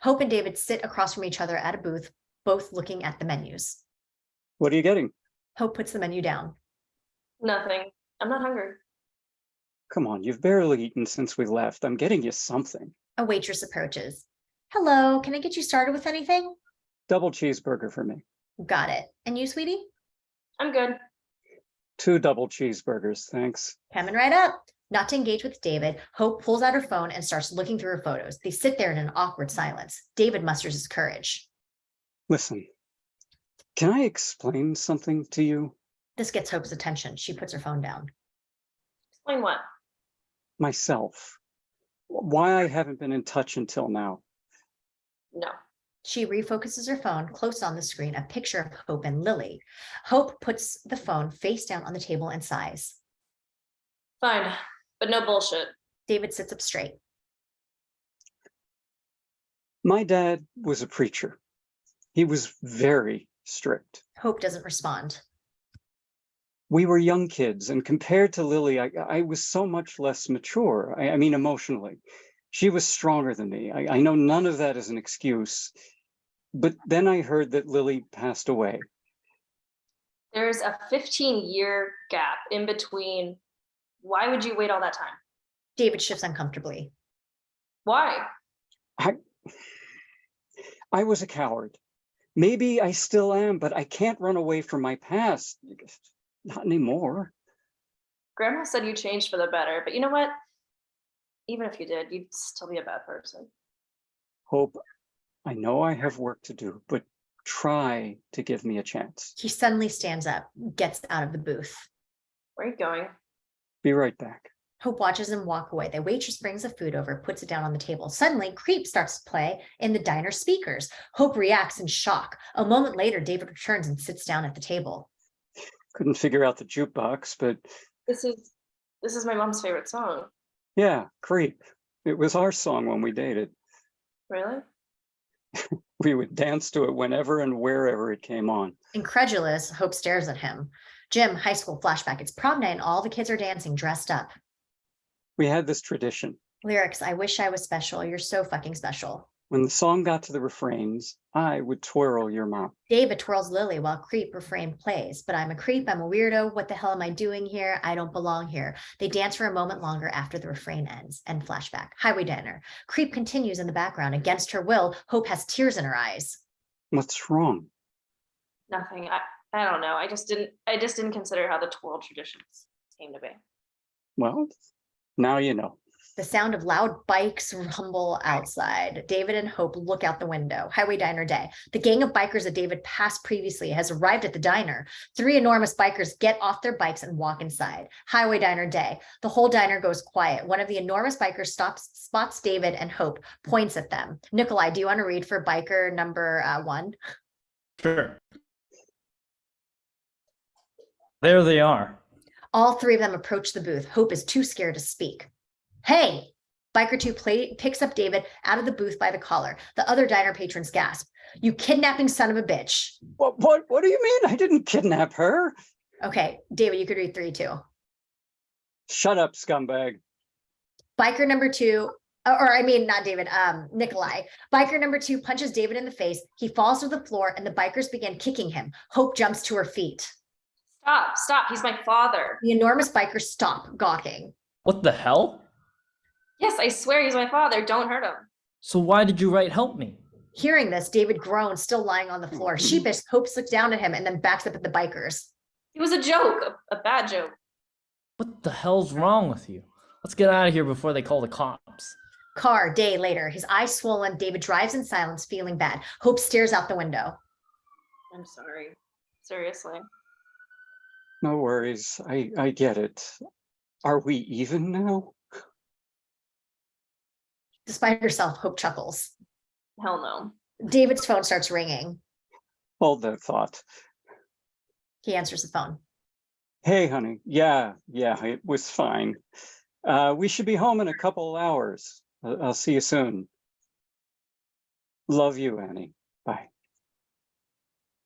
Hope and David sit across from each other at a booth, both looking at the menus. What are you getting? Hope puts the menu down. Nothing. I'm not hungry. Come on, you've barely eaten since we left. I'm getting you something. A waitress approaches. Hello, can I get you started with anything? Double cheeseburger for me. Got it. And you, sweetie? I'm good. 2 double cheeseburgers, thanks. Coming right up. Not to engage with David, Hope pulls out her phone and starts looking through her photos. They sit there in an awkward silence. David musters his courage. Listen, can I explain something to you? This gets Hope's attention. She puts her phone down. Explain what? Myself. Why I haven't been in touch until now. No. She refocuses her phone close on the screen, a picture of Hope and Lily. Hope puts the phone face down on the table and sighs. Fine, but no bullshit. David sits up straight. My dad was a preacher. He was very strict. Hope doesn't respond. We were young kids, and compared to Lily, I was so much less mature. I mean, emotionally. She was stronger than me. I know none of that is an excuse. But then I heard that Lily passed away. There's a 15-year gap in between. Why would you wait all that time? David shifts uncomfortably. Why? I was a coward. Maybe I still am, but I can't run away from my past. Not anymore. Grandma said you changed for the better, but you know what? Even if you did, you'd still be a bad person. Hope, I know I have work to do, but try to give me a chance. He suddenly stands up, gets out of the booth. Where are you going? Be right back. Hope watches him walk away. The waitress brings the food over, puts it down on the table. Suddenly, Creep starts to play in the diner speakers. Hope reacts in shock. A moment later, David returns and sits down at the table. Couldn't figure out the jukebox, but This is my mom's favorite song. yeah, Creep. It was our song when we dated. Really? We would dance to it whenever and wherever it came on. Incredulous, Hope stares at him. Jim, high school flashback. It's prom night and all the kids are dancing, dressed up. We had this tradition. Lyrics, I wish I was special. You're so fucking special. When the song got to the refrains, I would twirl your mom. David twirls Lily while Creep refrain plays. But I'm a creep, I'm a weirdo. What the hell am I doing here? I don't belong here. They dance for a moment longer after the refrain ends. End flashback. Highway diner. Creep continues in the background. Against her will, Hope has tears in her eyes. What's wrong? Nothing. I don't know. I just didn't consider how the twirl traditions came to be. Well, now you know. The sound of loud bikes rumble outside. David and Hope look out the window. Highway Diner Day. The gang of bikers that David passed previously has arrived at the diner. 3 enormous bikers get off their bikes and walk inside. Highway Diner Day. The whole diner goes quiet. One of the enormous bikers spots David and Hope, points at them. Nikolai, do you want to read for biker number 1? Sure. There they are. All 3 of them approach the booth. Hope is too scared to speak. Hey! Biker 2 picks up David out of the booth by the collar. The other diner patrons gasp. You kidnapping son of a bitch. What do you mean? I didn't kidnap her. Okay, David, you could read 3 too. Shut up, scumbag. Biker number 2, or I mean, not David, Nikolai. Biker number 2 punches David in the face. He falls to the floor and the bikers begin kicking him. Hope jumps to her feet. Stop. He's my father. The enormous bikers stop, gawking. What the hell? Yes, I swear he's my father. Don't hurt him. So why did you write help me? Hearing this, David groans, still lying on the floor. Sheepish, Hope looks down at him and then backs up at the bikers. It was a joke, a bad joke. What the hell's wrong with you? Let's get out of here before they call the cops. Car, day later, his eyes swollen, David drives in silence, feeling bad. Hope stares out the window. I'm sorry. Seriously. No worries. I get it. Are we even now? Despite herself, Hope chuckles. Hell no. David's phone starts ringing. Hold that thought. He answers the phone. Hey, honey. Yeah, it was fine. We should be home in a couple of hours. I'll see you soon. Love you, Annie. Bye.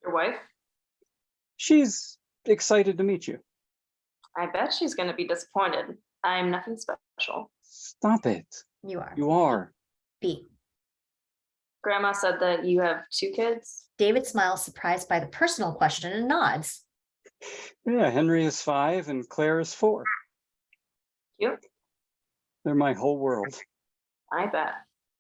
Your wife? She's excited to meet you. I bet she's going to be disappointed. I'm nothing special. Stop it. You are. You are. B. Grandma said that you have 2 kids. David smiles, surprised by the personal question, and nods. Yeah, Henry is 5 and Claire is 4. Cute. They're my whole world. I bet.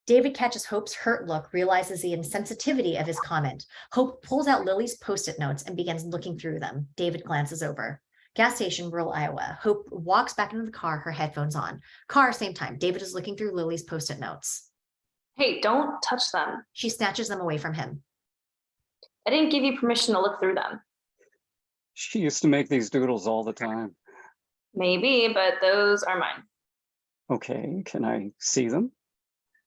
David catches Hope's hurt look, realizes the insensitivity of his comment. Hope pulls out Lily's Post-it notes and begins looking through them. David glances over. Gas station, rural Iowa. Hope walks back into the car, her headphones on. Car, same time. David is looking through Lily's Post-it notes. Hey, don't touch them. She snatches them away from him. I didn't give you permission to look through them. She used to make these doodles all the time. Maybe, but those are mine. Okay, can I see them?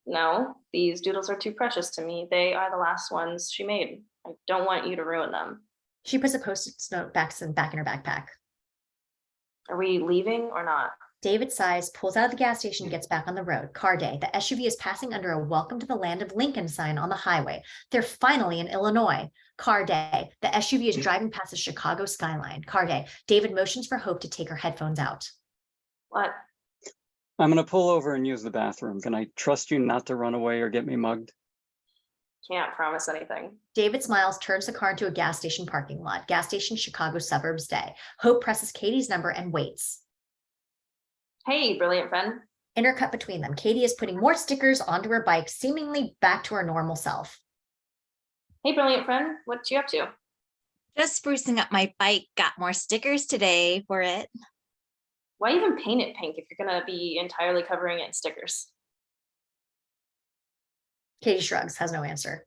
No, these doodles are too precious to me. They are the last ones she made. I don't want you to ruin them. She puts a Post-it note back in her backpack. Are we leaving or not? David sighs, pulls out of the gas station, gets back on the road. Car day. The SUV is passing under a welcome to the land of Lincoln sign on the highway. They're finally in Illinois. Car day. The SUV is driving past the Chicago skyline. Car day. David motions for Hope to take her headphones out. What? I'm going to pull over and use the bathroom. Can I trust you not to run away or get me mugged? Can't promise anything. David smiles, turns the car into a gas station parking lot. Gas station, Chicago suburbs day. Hope presses Katie's number and waits. Hey, brilliant friend. Intercut between them. Katie is putting more stickers onto her bike, seemingly back to her normal self. Hey, brilliant friend. What you up to? Just sprucing up my bike. Got more stickers today for it. Why even paint it pink if you're going to be entirely covering it in stickers? Katie shrugs, has no answer.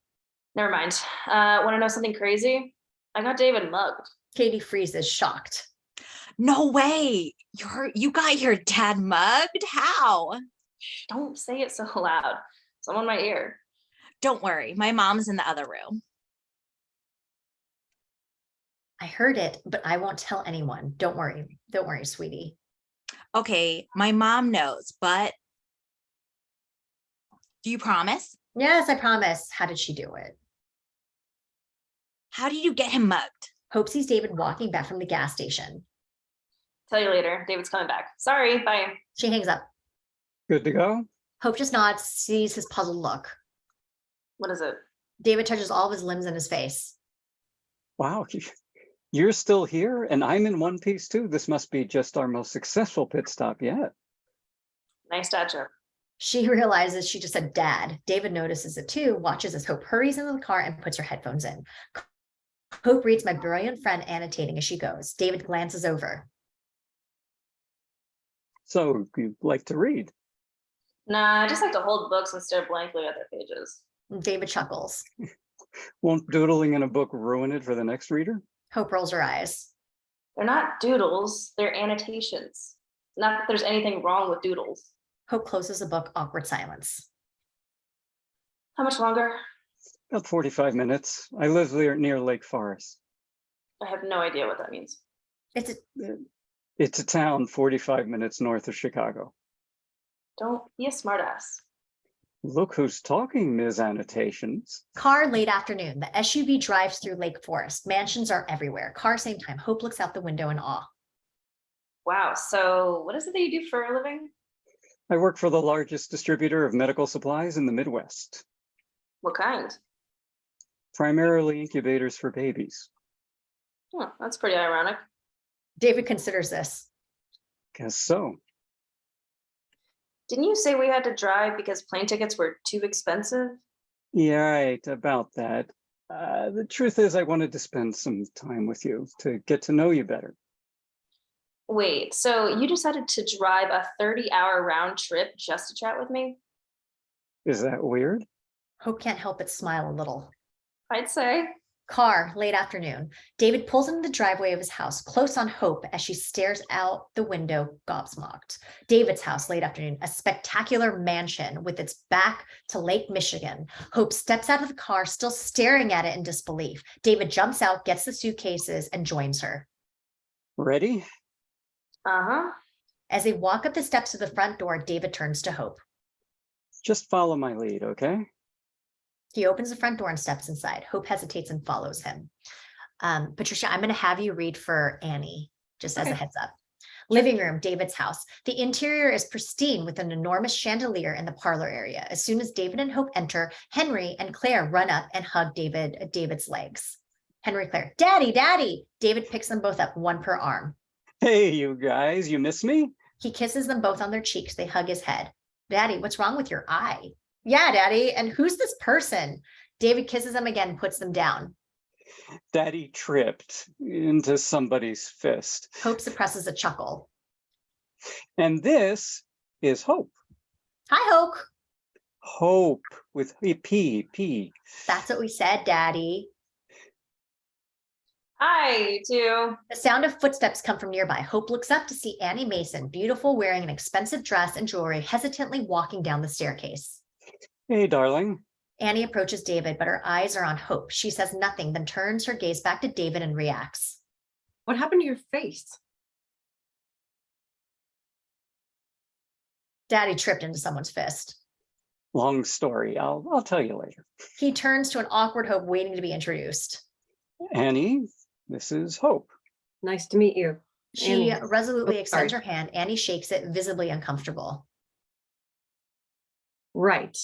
Never mind. Want to know something crazy? I got David mugged. Katie freezes, shocked. No way. You got your dad mugged? How? Shh, don't say it so loud. Someone in my ear. Don't worry. My mom's in the other room. I heard it, but I won't tell anyone. Don't worry. Don't worry, sweetie. Okay, my mom knows, but do you promise? Yes, I promise. How did she do it? How did you get him mugged? Hope sees David walking back from the gas station. Tell you later. David's coming back. Sorry. Bye. She hangs up. Good to go? Hope just nods, sees his puzzled look. What is it? David touches all of his limbs and his face. Wow, you're still here and I'm in one piece too. This must be just our most successful pit stop yet. Nice dad joke. She realizes she just said dad. David notices it too, watches as Hope hurries into the car and puts her headphones in. Hope reads my brilliant friend annotating as she goes. David glances over. So you like to read? Nah, I just like to hold books and stare blankly at their pages. David chuckles. Won't doodling in a book ruin it for the next reader? Hope rolls her eyes. They're not doodles, they're annotations. Not that there's anything wrong with doodles. Hope closes the book, awkward silence. How much longer? About 45 minutes. I live near Lake Forest. I have no idea what that means. It's a town 45 minutes north of Chicago. Don't be a smartass. Look who's talking, Ms. Annotations. Car, late afternoon. The SUV drives through Lake Forest. Mansions are everywhere. Car, same time. Hope looks out the window in awe. Wow, so what is it that you do for a living? I work for the largest distributor of medical supplies in the Midwest, What kind? primarily incubators for babies. Oh, that's pretty ironic. David considers this. Guess so. Didn't you say we had to drive because plane tickets were too expensive? Yeah, right, about that. The truth is I wanted to spend some time with you to get to know you better. Wait, so you decided to drive a 30-hour round trip just to chat with me? Is that weird? Hope can't help but smile a little. I'd say. Car, late afternoon. David pulls into the driveway of his house, close on Hope as she stares out the window, gobsmacked. David's house, late afternoon, a spectacular mansion with its back to Lake Michigan. Hope steps out of the car, still staring at it in disbelief. David jumps out, gets the suitcases, and joins her. Ready? Uh-huh. As they walk up the steps to the front door, David turns to Hope. Just follow my lead, okay? He opens the front door and steps inside. Hope hesitates and follows him. Patricia, I'm going to have you read for Annie, just as a Okay. heads up. Living room, David's house. The interior is pristine with an enormous chandelier in the parlor area. As soon as David and Hope enter, Henry and Claire run up and hug David's legs. Henry, Claire, Daddy, Daddy. David picks them both up, one per arm. Hey, you guys, you miss me? He kisses them both on their cheeks. They hug his head. Daddy, what's wrong with your eye? Yeah, Daddy. And who's this person? David kisses them again, puts them down. Daddy tripped into somebody's fist. Hope suppresses a chuckle. And this is Hope. Hi, Hope. Hope with a P. That's what we said, Daddy. Hi, you two. The sound of footsteps come from nearby. Hope looks up to see Annie Mason, beautiful, wearing an expensive dress and jewelry, hesitantly walking down the staircase. Hey, darling. Annie approaches David, but her eyes are on Hope. She says nothing, then turns her gaze back to David and reacts. What happened to your face? Daddy tripped into someone's fist. Long story. I'll tell you later. He turns to an awkward Hope waiting to be introduced. Annie, this is Hope. Nice to meet you. She Annie. resolutely Oh, extends sorry. her hand. Annie shakes it, visibly uncomfortable. Right.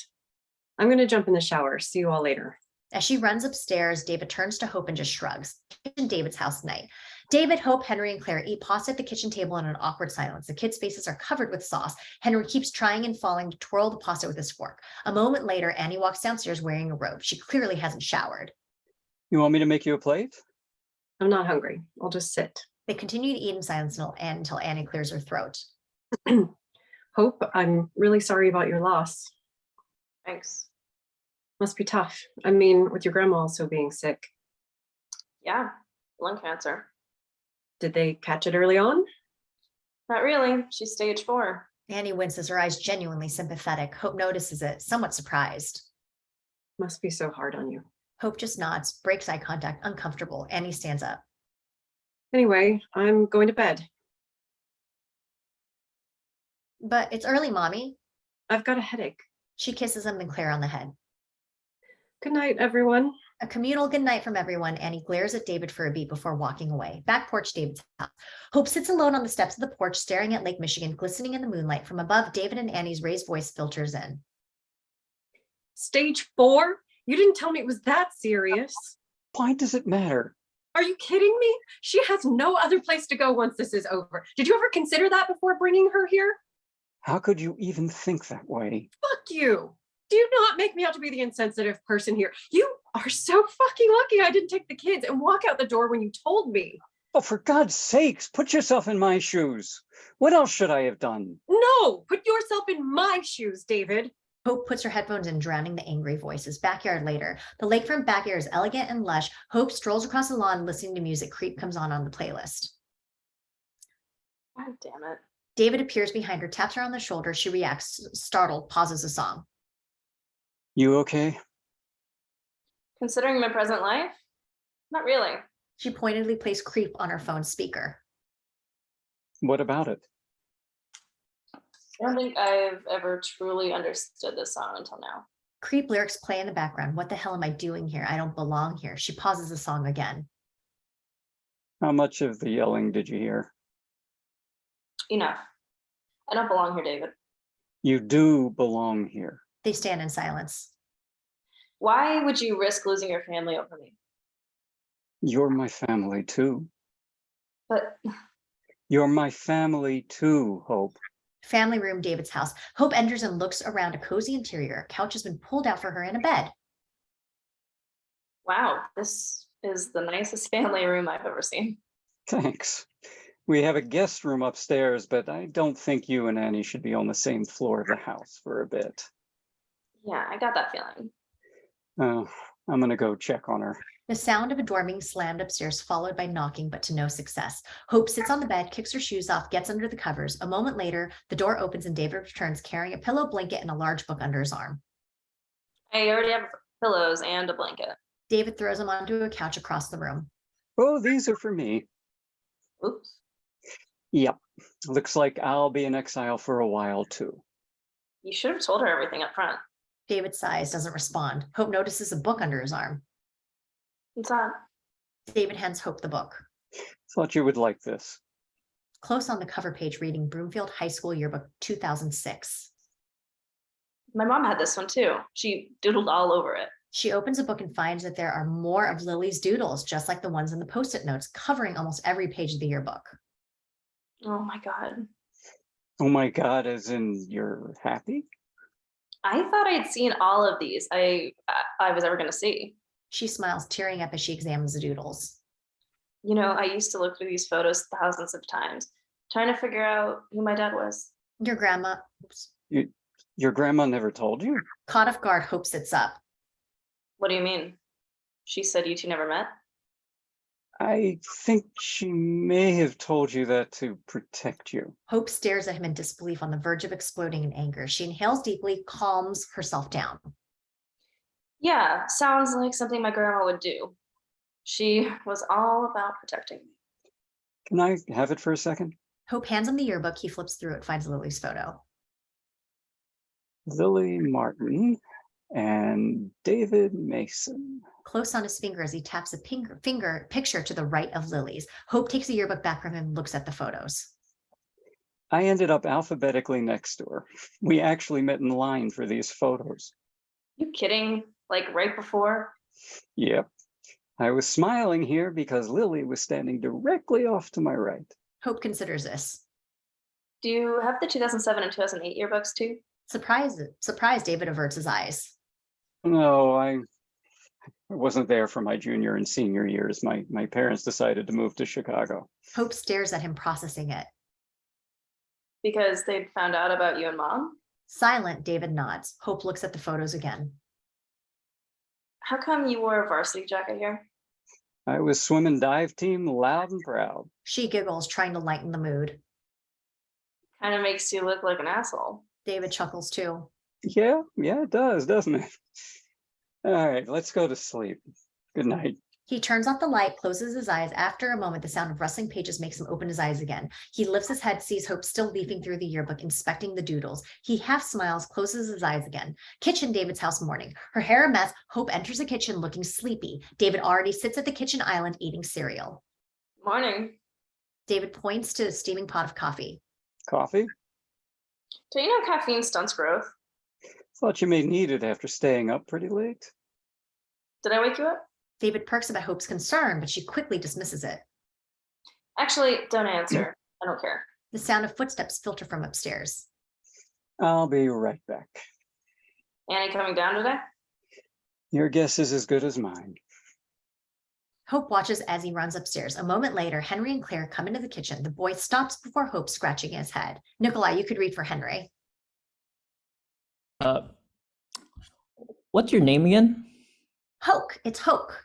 I'm going to jump in the shower. See you all later. As she runs upstairs, David turns to Hope and just shrugs. In David's house tonight. David, Hope, Henry, and Claire eat pasta at the kitchen table in an awkward silence. The kids' faces are covered with sauce. Henry keeps trying and falling to twirl the pasta with his fork. A moment later, Annie walks downstairs wearing a robe. She clearly hasn't showered. You want me to make you a plate? I'm not hungry. I'll just sit. They continue to eat in silence until Annie clears her throat. Hope, I'm really sorry about your loss. Thanks. Must be tough. I mean, with your grandma also being sick. Yeah, lung cancer. Did they catch it early on? Not really. She's stage 4. Annie winces, her eyes genuinely sympathetic. Hope notices it, somewhat surprised. Must be so hard on you. Hope just nods, breaks eye contact, uncomfortable. Annie stands up. Anyway, I'm going to bed. But it's early, Mommy. I've got a headache. She kisses him and Claire on the head. Good night, everyone. A communal goodnight from everyone. Annie glares at David for a beat before walking away. Back porch, David's house. Hope sits alone on the steps of the porch, staring at Lake Michigan, glistening in the moonlight. From above, David and Annie's raised voice filters in. Stage 4? You didn't tell me it was that serious. Why does it matter? Are you kidding me? She has no other place to go once this is over. Did you ever consider that before bringing her here? How could you even think that way? Fuck you. Do not make me out to be the insensitive person here. You are so fucking lucky I didn't take the kids and walk out the door when you told me. Oh, for God's sakes, put yourself in my shoes. What else should I have done? No, put yourself in my shoes, David. Hope puts her headphones in, drowning the angry voices. Backyard later. The lakefront backyard is elegant and lush. Hope strolls across the lawn listening to music. Creep comes on the playlist. God damn it. David appears behind her, taps her on the shoulder. She reacts, startled, pauses the song. You okay? Considering my present life? Not really. She pointedly placed Creep on her phone's speaker. What about it? I don't think I've ever truly understood this song until now. Creep lyrics play in the background. What the hell am I doing here? I don't belong here. She pauses the song again. How much of the yelling did you hear? Enough. I don't belong here, David. You do belong here. They stand in silence. Why would you risk losing your family over me? You're my family too. But You're my family too, Hope. Family room, David's house. Hope enters and looks around a cozy interior. A couch has been pulled out for her in a bed. wow, this is the nicest family room I've ever seen. Thanks. We have a guest room upstairs, but I don't think you and Annie should be on the same floor of the house for a bit. Yeah, I got that feeling. Oh, I'm gonna go check on her. The sound of a door being slammed upstairs, followed by knocking, but to no success. Hope sits on the bed, kicks her shoes off, gets under the covers. A moment later, the door opens and David returns carrying a pillow, blanket, and a large book under his arm. I already have pillows and a blanket. David throws him onto a couch across the room. Oh, these are for me. Oops. Yep. Looks like I'll be in exile for a while too. You should have told her everything up front. David sighs, doesn't respond. Hope notices a book under his arm. What's that? David hands Hope the book. Thought you would like this. Close on the cover page, reading Broomfield High School Yearbook 2006. My mom had this one too. She doodled all over it. She opens a book and finds that there are more of Lily's doodles, just like the ones in the Post-it notes, covering almost every page of the yearbook. Oh my God. Oh my God, as in you're happy? I thought I'd seen all of these I was ever going to see. She smiles, tearing up as she examines the doodles. You know, I used to look through these photos thousands of times, trying to figure out who my dad was. Your grandma, oops. Your grandma never told you? Caught off guard, Hope sits up. What do you mean? She said you two never met? I think she may have told you that to protect you. Hope stares at him in disbelief, on the verge of exploding in anger. She inhales deeply, calms herself down. Yeah, sounds like something my grandma would do. She was all about protecting me. Can I have it for a second? Hope hands him the yearbook. He flips through it, finds Lily's photo. Lily Martin and David Mason. Close on his finger as he taps a picture to the right of Lily's. Hope takes the yearbook back from him and looks at the photos. I ended up alphabetically next to her. We actually met in line for these photos. You kidding? Like right before? Yep. I was smiling here because Lily was standing directly off to my right. Hope considers this. Do you have the 2007 and 2008 yearbooks too? Surprised, David averts his eyes. No, I wasn't there for my junior and senior years. My parents decided to move to Chicago. Hope stares at him, processing it. Because they'd found out about you and mom? Silent, David nods. Hope looks at the photos again. How come you wore a varsity jacket here? I was swim and dive team, loud and proud. She giggles, trying to lighten the mood. Kind of makes you look like an asshole. David chuckles too. Yeah, it does, doesn't it? All right, let's go to sleep. Good night. He turns off the light, closes his eyes. After a moment, the sound of rustling pages makes him open his eyes again. He lifts his head, sees Hope still leafing through the yearbook, inspecting the doodles. He half smiles, closes his eyes again. Kitchen, David's house, morning. Her hair a mess, Hope enters the kitchen looking sleepy. David already sits at the kitchen island eating cereal. Morning. David points to a steaming pot of coffee. Coffee? Do you know caffeine stunts growth? Thought you may need it after staying up pretty late. Did I wake you up? David perks about Hope's concern, but she quickly dismisses it. Actually, don't answer. I don't care. The sound of footsteps filter from upstairs. I'll be right back. Annie coming down today? Your guess is as good as mine. Hope watches as he runs upstairs. A moment later, Henry and Claire come into the kitchen. The boy stops before Hope, scratching his head. Nikolai, you could read for Henry. What's your name again? Hoke, it's Hoke.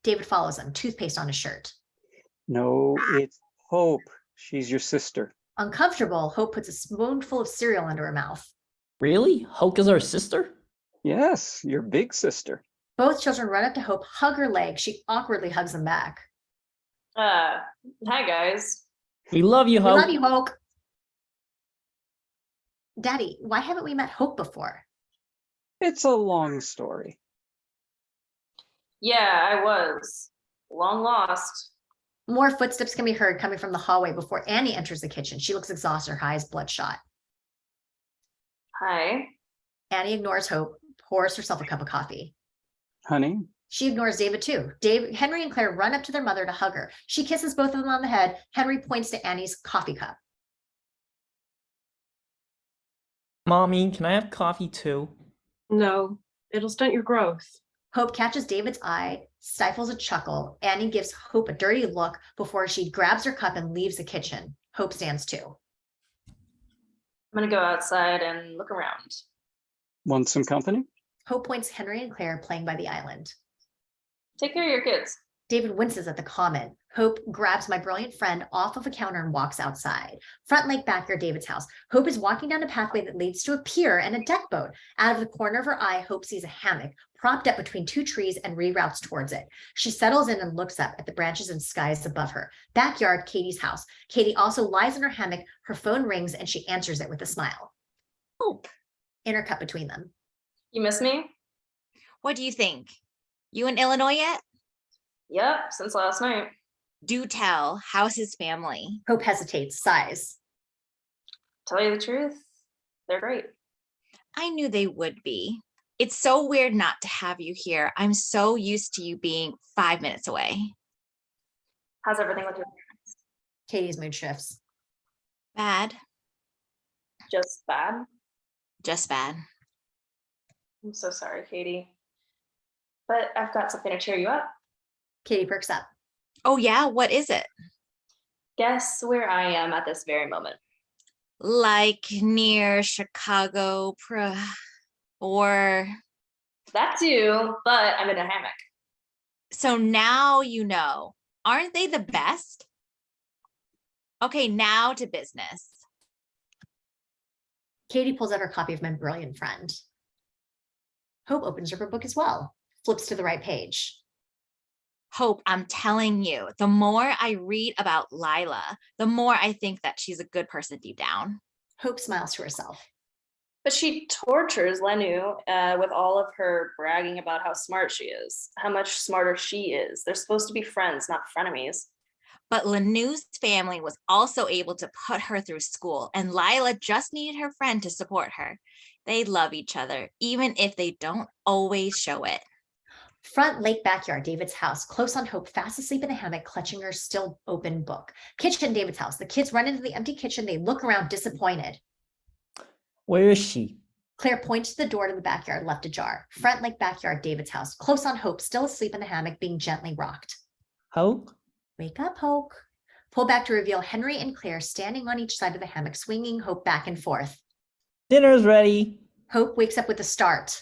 David follows him, toothpaste on his shirt. No, it's Hope. She's your sister. Uncomfortable, Hope puts a spoonful of cereal into her mouth. Really? Hulk is our sister? Yes, your big sister. Both children run up to Hope, hug her leg. She awkwardly hugs them back. Hi guys. We love you, We Hulk. love you, Hoke. Daddy, why haven't we met Hope before? It's a long story. Yeah, I was long lost. More footsteps can be heard coming from the hallway before Annie enters the kitchen. She looks exhausted, her eyes bloodshot. Hi. Annie ignores Hope, pours herself a cup of coffee. Honey, She ignores David too. Henry and Claire run up to their mother to hug her. She kisses both of them on the head. Henry points to Annie's coffee cup. Mommy, can I have coffee too? No, it'll stunt your growth. Hope catches David's eye, stifles a chuckle. Annie gives Hope a dirty look before she grabs her cup and leaves the kitchen. Hope stands too. I'm gonna go outside and look around. want some company? Hope points Henry and Claire playing by the island. Take care of your kids. David winces at the comment. Hope grabs my brilliant friend off of a counter and walks outside. Front lake backyard, David's house. Hope is walking down a pathway that leads to a pier and a deck boat. Out of the corner of her eye, Hope sees a hammock propped up between two trees and reroutes towards it. She settles in and looks up at the branches and skies above her. Backyard, Katie's house. Katie also lies in her hammock. Her phone rings and she answers it with a smile. Hope. Intercut between them. You miss me? What do you think? You in Illinois yet? Yep, since last night. Do tell. How's his family? Hope hesitates, sighs. Tell you the truth, they're great. I knew they would be. It's so weird not to have you here. I'm so used to you being 5 minutes away. How's everything with your parents? Katie's mood shifts. Bad. Just bad? Just bad. I'm so sorry, Katie. But I've got something to cheer you up. Katie perks up. Oh yeah, what is it? Guess where I am at this very moment. Like near Chicago, or That too, but I'm in a hammock. so now you know. Aren't they the best? Okay, now to business. Katie pulls out her copy of My Brilliant Friend. Hope opens her book as well, flips to the right page. Hope, I'm telling you, the more I read about Lila, the more I think that she's a good person deep down. Hope smiles to herself. But she tortures Lenu with all of her bragging about how smart she is, how much smarter she is. They're supposed to be friends, not frenemies. But Lanu's family was also able to put her through school, and Lila just needed her friend to support her. They love each other, even if they don't always show it. Front lake backyard, David's house. Close on Hope, fast asleep in a hammock, clutching her still open book. Kitchen, David's house. The kids run into the empty kitchen. They look around disappointed. Where is she? Claire points to the door to the backyard, left ajar. Front lake backyard, David's house. Close on Hope, still asleep in the hammock, being gently rocked. Hulk? Wake up, Hope. Pull back to reveal Henry and Claire standing on each side of the hammock, swinging Hope back and forth. Dinner's ready. Hope wakes up with a start.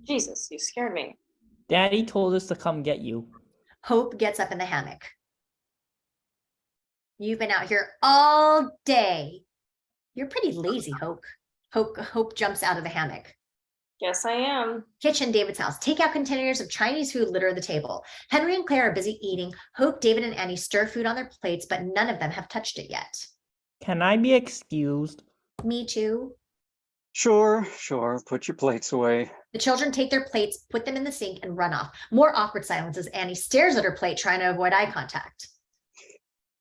Jesus, you scared me. Daddy told us to come get you. Hope gets up in the hammock. You've been out here all day. You're pretty lazy, Hope. Hope jumps out of the hammock. Yes, I am. Kitchen, David's house. Takeout containers of Chinese food litter the table. Henry and Claire are busy eating. Hope, David, and Annie stir food on their plates, but none of them have touched it yet. Can I be excused? Me too. Sure. Put your plates away. The children take their plates, put them in the sink, and run off. More awkward silence as Annie stares at her plate, trying to avoid eye contact.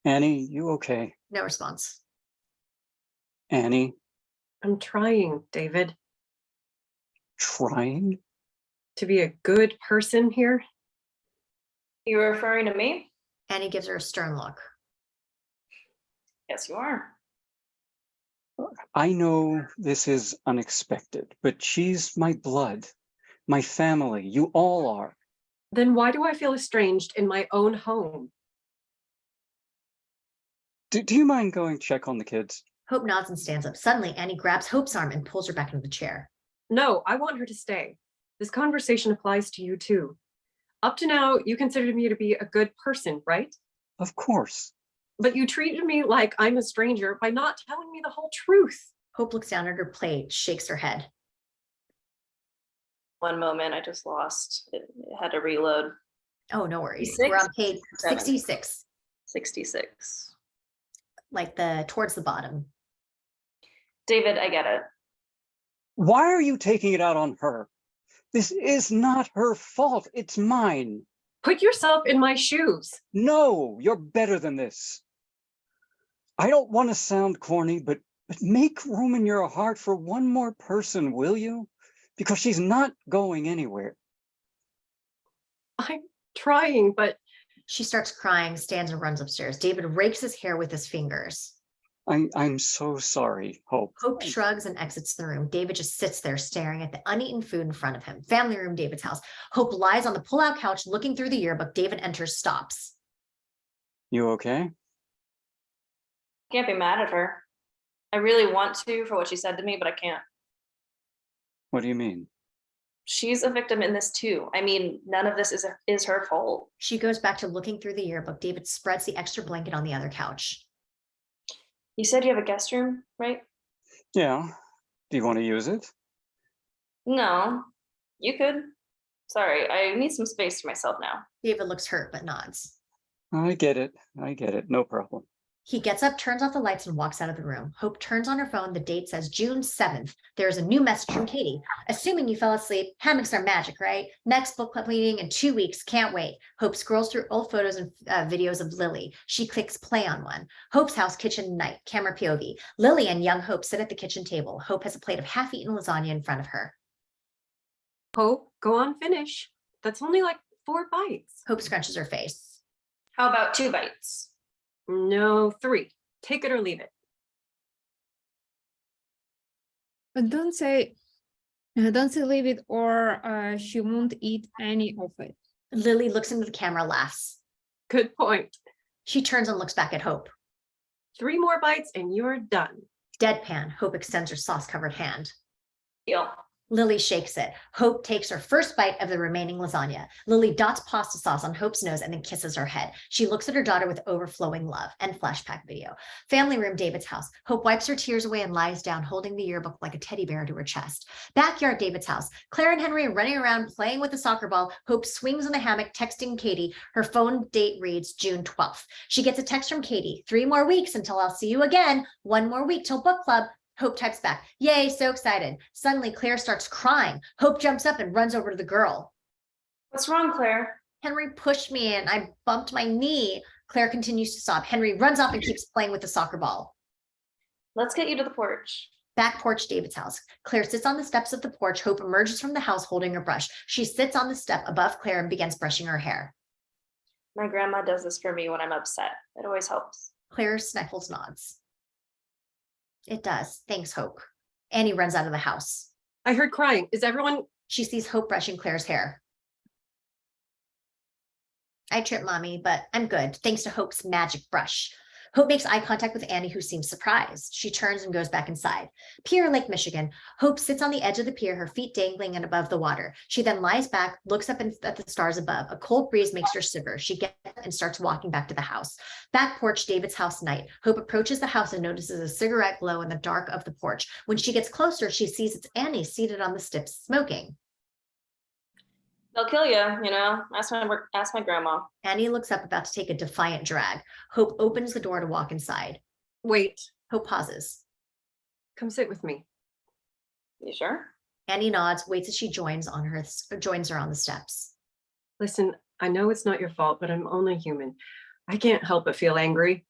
Annie, you okay? No response. Annie, I'm trying, David, trying? to be a good person here. You were referring to me? Annie gives her a stern look. Yes, you are. I know this is unexpected, but she's my blood, my family. You all are. Then why do I feel estranged in my own home? Do you mind going check on the kids? Hope nods and stands up. Suddenly, Annie grabs Hope's arm and pulls her back into the chair. No, I want her to stay. This conversation applies to you too. Up to now, you considered me to be a good person, right? Of course. But you treated me like I'm a stranger by not telling me the whole truth. Hope looks down at her plate, shakes her head. One moment, I just lost. It had to reload. Oh, no worries. 66? We're on page 7. 66, 66. like towards the bottom. David, I get it. Why are you taking it out on her? This is not her fault. It's mine. Put yourself in my shoes. No, you're better than this. I don't want to sound corny, but make room in your heart for one more person, will you? Because she's not going anywhere. I'm trying, but She starts crying, stands and runs upstairs. David rakes his hair with his fingers. I'm so sorry, Hope. Hope shrugs and exits the room. David just sits there staring at the uneaten food in front of him. Family room, David's house. Hope lies on the pull-out couch looking through the yearbook. David enters, stops. You okay? Can't be mad at her. I really want to for what she said to me, but I can't. What do you mean? She's a victim in this too. I mean, none of this is her fault. She goes back to looking through the yearbook. David spreads the extra blanket on the other couch. You said you have a guest room, right? Yeah. Do you want to use it? No, you could. Sorry, I need some space for myself now. David looks hurt but nods. I get it. No problem. He gets up, turns off the lights, and walks out of the room. Hope turns on her phone. The date says June 7th. There's a new message from Katie. Assuming you fell asleep, hammocks are magic, right? Next book club meeting in 2 weeks. Can't wait. Hope scrolls through old photos and videos of Lily. She clicks play on one. Hope's house, kitchen night, camera POV. Lily and young Hope sit at the kitchen table. Hope has a plate of half-eaten lasagna in front of her. Hope, go on, finish. That's only like 4 bites. Hope scrunches her face. How about 2 bites? No, 3. Take it or leave it. But don't say leave it or she won't eat any of it. Lily looks into the camera, laughs. Good point. She turns and looks back at Hope. 3 more bites and you're done. Deadpan. Hope extends her sauce-covered hand. Deal. Lily shakes it. Hope takes her first bite of the remaining lasagna. Lily dots pasta sauce on Hope's nose and then kisses her head. She looks at her daughter with overflowing love. And flashback video. Family room, David's house. Hope wipes her tears away and lies down, holding the yearbook like a teddy bear to her chest. Backyard, David's house. Claire and Henry running around playing with the soccer ball. Hope swings in the hammock, texting Katie. Her phone date reads June 12th. She gets a text from Katie. 3 more weeks until I'll see you again. 1 more week till book club. Hope types back, yay, so excited. Suddenly, Claire starts crying. Hope jumps up and runs over to the girl. What's wrong, Claire? Henry pushed me and I bumped my knee. Claire continues to sob. Henry runs off and keeps playing with the soccer ball. Let's get you to the porch. Back porch, David's house. Claire sits on the steps of the porch. Hope emerges from the house holding a brush. She sits on the step above Claire and begins brushing her hair. My grandma does this for me when I'm upset. It always helps. Claire sniffles, nods. It does. Thanks, Hope. Annie runs out of the house. I heard crying. Is everyone? She sees Hope brushing Claire's hair. I tripped, Mommy, but I'm good, thanks to Hope's magic brush. Hope makes eye contact with Annie, who seems surprised. She turns and goes back inside. Pier, Lake Michigan. Hope sits on the edge of the pier, her feet dangling and above the water. She then lies back, looks up at the stars above. A cold breeze makes her shiver. She gets up and starts walking back to the house. Back porch, David's house night. Hope approaches the house and notices a cigarette glow in the dark of the porch. When she gets closer, she sees it's Annie seated on the steps smoking. They'll kill you, ask my grandma. Annie looks up, about to take a defiant drag. Hope opens the door to walk inside. Wait, Hope pauses. come sit with me. You sure? Annie nods, waits as she joins her on the steps. Listen, I know it's not your fault, but I'm only human. I can't help but feel angry.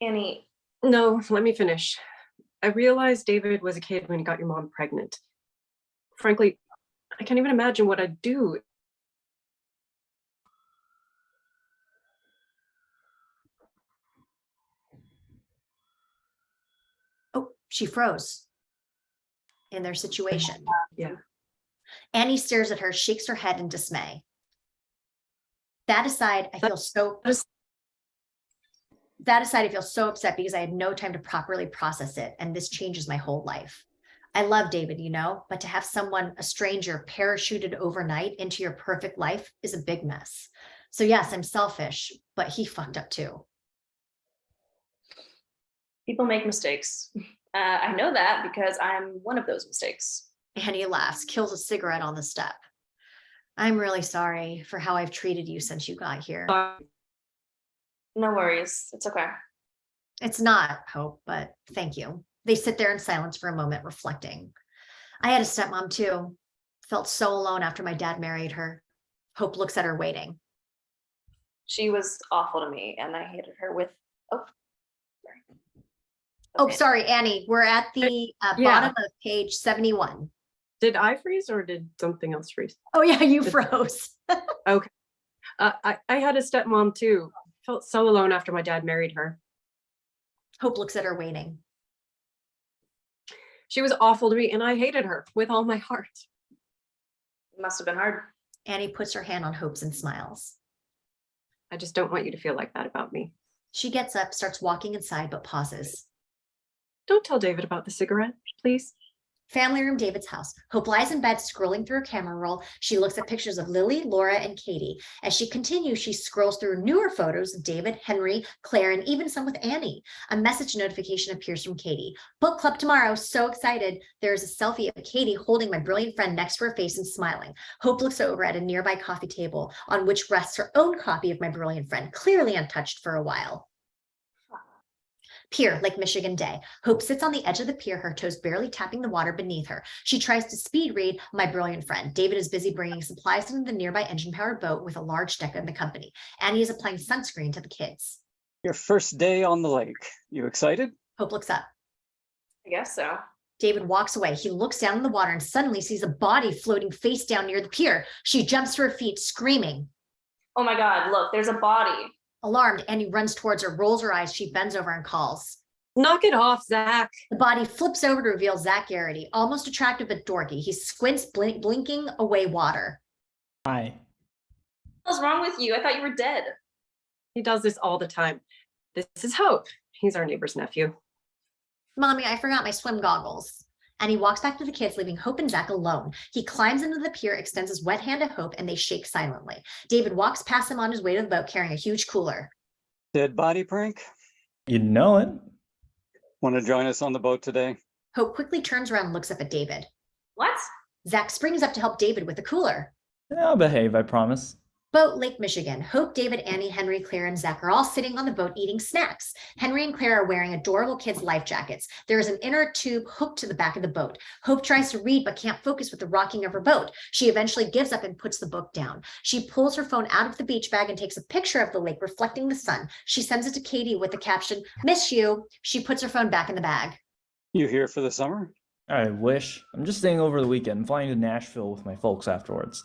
Annie, No, let me finish. I realized David was a kid when he got your mom pregnant. Frankly, I can't even imagine what I'd do. Oh, she froze in their situation. Yeah. Annie stares at her, shakes her head in dismay. That aside, I feel so upset because I had no time to properly process it, and this changes my whole life. I love David, you know, but to have someone, a stranger, parachuted overnight into your perfect life is a big mess. So yes, I'm selfish, but he fucked up too. People make mistakes. I know that because I'm one of those mistakes. And he laughs, kills a cigarette on the step. I'm really sorry for how I've treated you since you got here. No worries. It's okay. It's not, Hope, but thank you. They sit there in silence for a moment, reflecting. I had a stepmom too. Felt so alone after my dad married her. Hope looks at her waiting. She was awful to me and I hated her with, sorry. Oh, Okay. sorry, Annie. We're at the Yeah. bottom of page 71. Did I freeze or did something else freeze? Oh yeah, you froze. Okay. I had a stepmom too. Felt so alone after my dad married her. Hope looks at her waiting. She was awful to me and I hated her with all my heart. It must have been hard. Annie puts her hand on Hope's and smiles. I just don't want you to feel like that about me. She gets up, starts walking inside, but pauses. Don't tell David about the cigarette, please. Family room, David's house. Hope lies in bed, scrolling through a camera roll. She looks at pictures of Lily, Laura, and Katie. As she continues, she scrolls through newer photos of David, Henry, Claire, and even some with Annie. A message notification appears from Katie. Book club tomorrow. So excited. There is a selfie of Katie holding my brilliant friend next to her face and smiling. Hope looks over at a nearby coffee table on which rests her own copy of my brilliant friend, clearly untouched for a while. Pier, Lake Michigan Day. Hope sits on the edge of the pier, her toes barely tapping the water beneath her. She tries to speed read My Brilliant Friend. David is busy bringing supplies into the nearby engine-powered boat with a large deck in the company. Annie is applying sunscreen to the kids. Your first day on the lake. You excited? Hope looks up. I guess so. David walks away. He looks down in the water and suddenly sees a body floating face down near the pier. She jumps to her feet, screaming. Oh my God, look, there's a body. Alarmed, Annie runs towards her, rolls her eyes. She bends over and calls. Knock it off, Zach. The body flips over to reveal Zach Garrity, almost attractive but dorky. He squints, blinking away water. Hi. What's wrong with you? I thought you were dead. He does this all the time. This is Hope. He's our neighbor's nephew. Mommy, I forgot my swim goggles. And he walks back to the kids, leaving Hope and Zach alone. He climbs into the pier, extends his wet hand to Hope, and they shake silently. David walks past him on his way to the boat, carrying a huge cooler. Dead body prank? You know it. Want to join us on the boat today? Hope quickly turns around and looks up at David. What? Zach springs up to help David with the cooler. I'll behave, I promise. Boat, Lake Michigan. Hope, David, Annie, Henry, Claire, and Zach are all sitting on the boat eating snacks. Henry and Claire are wearing adorable kids' life jackets. There is an inner tube hooked to the back of the boat. Hope tries to read but can't focus with the rocking of her boat. She eventually gives up and puts the book down. She pulls her phone out of the beach bag and takes a picture of the lake reflecting the sun. She sends it to Katie with the caption, "Miss you." She puts her phone back in the bag. You here for the summer? I wish. I'm just staying over the weekend, flying to Nashville with my folks afterwards.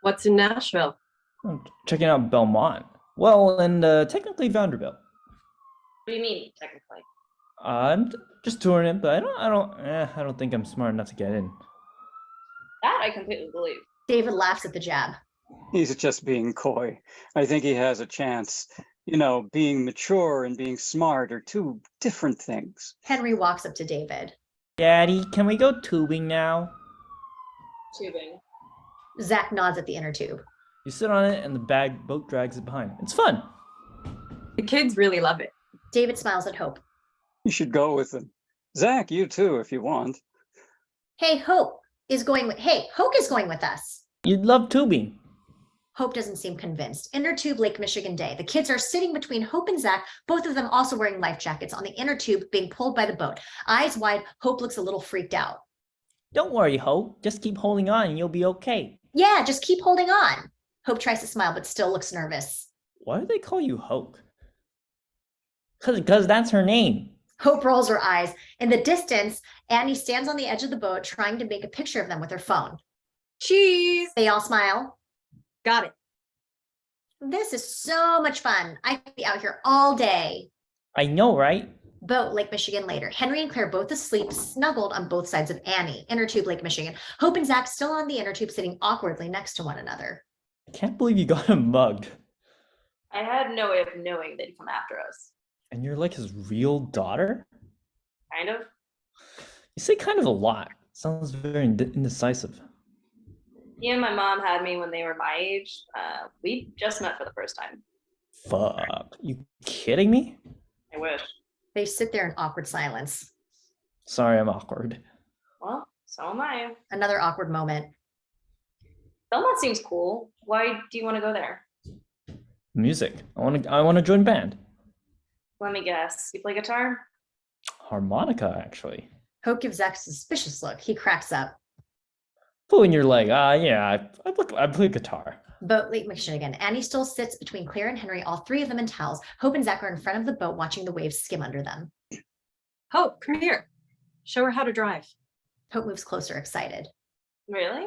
What's in Nashville? I'm checking out Belmont. Well, and technically Vanderbilt. What do you mean, technically? I'm just touring it, but I don't think I'm smart enough to get in. That I completely believe. David laughs at the jab. He's just being coy. I think he has a chance. You know, being mature and being smart are two different things. Henry walks up to David. Daddy, can we go tubing now? Tubing. Zach nods at the inner tube. You sit on it and the boat drags it behind. It's fun. The kids really love it. David smiles at Hope. You should go with them. Zach, you too, if you want. Hope is going with us. You'd love tubing. Hope doesn't seem convinced. Inner tube, Lake Michigan Day. The kids are sitting between Hope and Zach, both of them also wearing life jackets, on the inner tube being pulled by the boat. Eyes wide, Hope looks a little freaked out. Don't worry, Hope. Just keep holding on and you'll be okay. Yeah, just keep holding on. Hope tries to smile, but still looks nervous. Why do they call you Hoke? Because that's her name. Hope rolls her eyes. In the distance, Annie stands on the edge of the boat trying to make a picture of them with her phone. Cheese. They all smile. Got it. This is so much fun. I could be out here all day. I know, right? Boat, Lake Michigan later. Henry and Claire both asleep, snuggled on both sides of Annie. Inner tube, Lake Michigan. Hope and Zach still on the inner tube, sitting awkwardly next to one another. I can't believe you got him mugged. I had no way of knowing they'd come after us. And you're like his real daughter? Kind of. You say kind of a lot. Sounds very indecisive. He and my mom had me when they were my age. We just met for the first time. Fuck. You kidding me? I wish. They sit there in awkward silence. Sorry, I'm awkward. Well, so am I. Another awkward moment. Belmont seems cool. Why do you want to go there? Music. I wanna join band. Let me guess. You play guitar? Harmonica, actually. Hope gives Zach a suspicious look. He cracks up. Pulling your leg. Yeah, I play guitar. Boat Lake Michigan. Annie still sits between Claire and Henry, all three of them in towels. Hope and Zach are in front of the boat watching the waves skim under them. Hope, come here. Show her how to drive. Hope moves closer, excited. Really?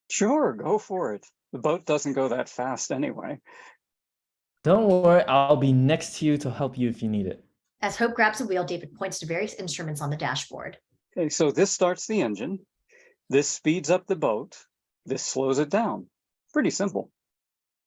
Sure, go for it. The boat doesn't go that fast anyway. Don't worry, I'll be next to you to help you if you need it. As Hope grabs a wheel, David points to various instruments on the dashboard. Okay, so this starts the engine. This speeds up the boat. This slows it down. Pretty simple.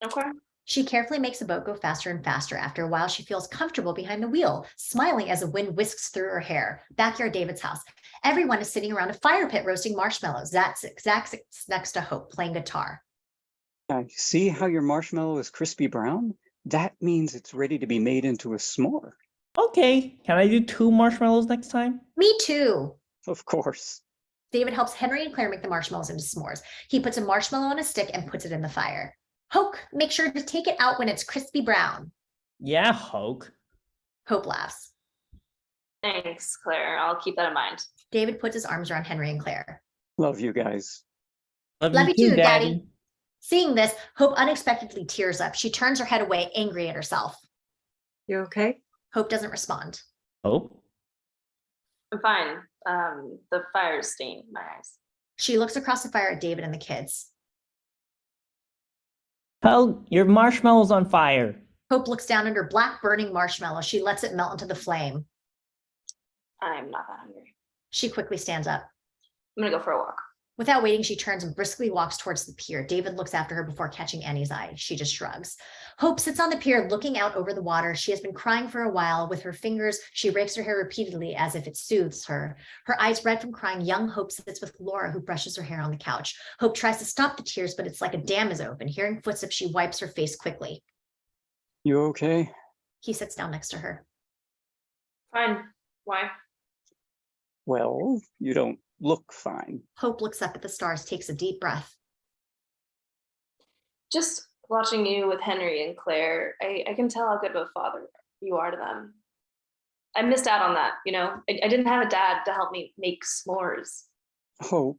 Okay. She carefully makes the boat go faster and faster. After a while, she feels comfortable behind the wheel, smiling as the wind whisks through her hair. Backyard David's house. Everyone is sitting around a fire pit roasting marshmallows. Zach sits next to Hope, playing guitar. See how your marshmallow is crispy brown? That means it's ready to be made into a s'more. Okay, can I do 2 marshmallows next time? Me too. Of course. David helps Henry and Claire make the marshmallows into s'mores. He puts a marshmallow on a stick and puts it in the fire. Hope, make sure to take it out when it's crispy brown. Yeah, Hoke. Hope laughs. Thanks, Claire. I'll keep that in mind. David puts his arms around Henry and Claire. Love you guys. Love you too, Daddy. Seeing this, Hope unexpectedly tears up. She turns her head away, angry at herself. You okay? Hope doesn't respond. Hope? I'm fine. The fire's staining my eyes. She looks across the fire at David and the kids. Hoke, your marshmallow's on fire. Hope looks down at her black burning marshmallow. She lets it melt into the flame. I'm not that hungry. She quickly stands up. I'm gonna go for a walk. Without waiting, she turns and briskly walks towards the pier. David looks after her before catching Annie's eye. She just shrugs. Hope sits on the pier looking out over the water. She has been crying for a while. With her fingers, she rakes her hair repeatedly as if it soothes her. Her eyes red from crying, young Hope sits with Laura, who brushes her hair on the couch. Hope tries to stop the tears, but it's like a dam is open. Hearing footsteps, she wipes her face quickly. You okay? He sits down next to her. Fine. Why? Well, you don't look fine. Hope looks up at the stars, takes a deep breath. Just watching you with Henry and Claire, I can tell how good of a father you are to them. I missed out on that, you know? I didn't have a dad to help me make s'mores. Hope.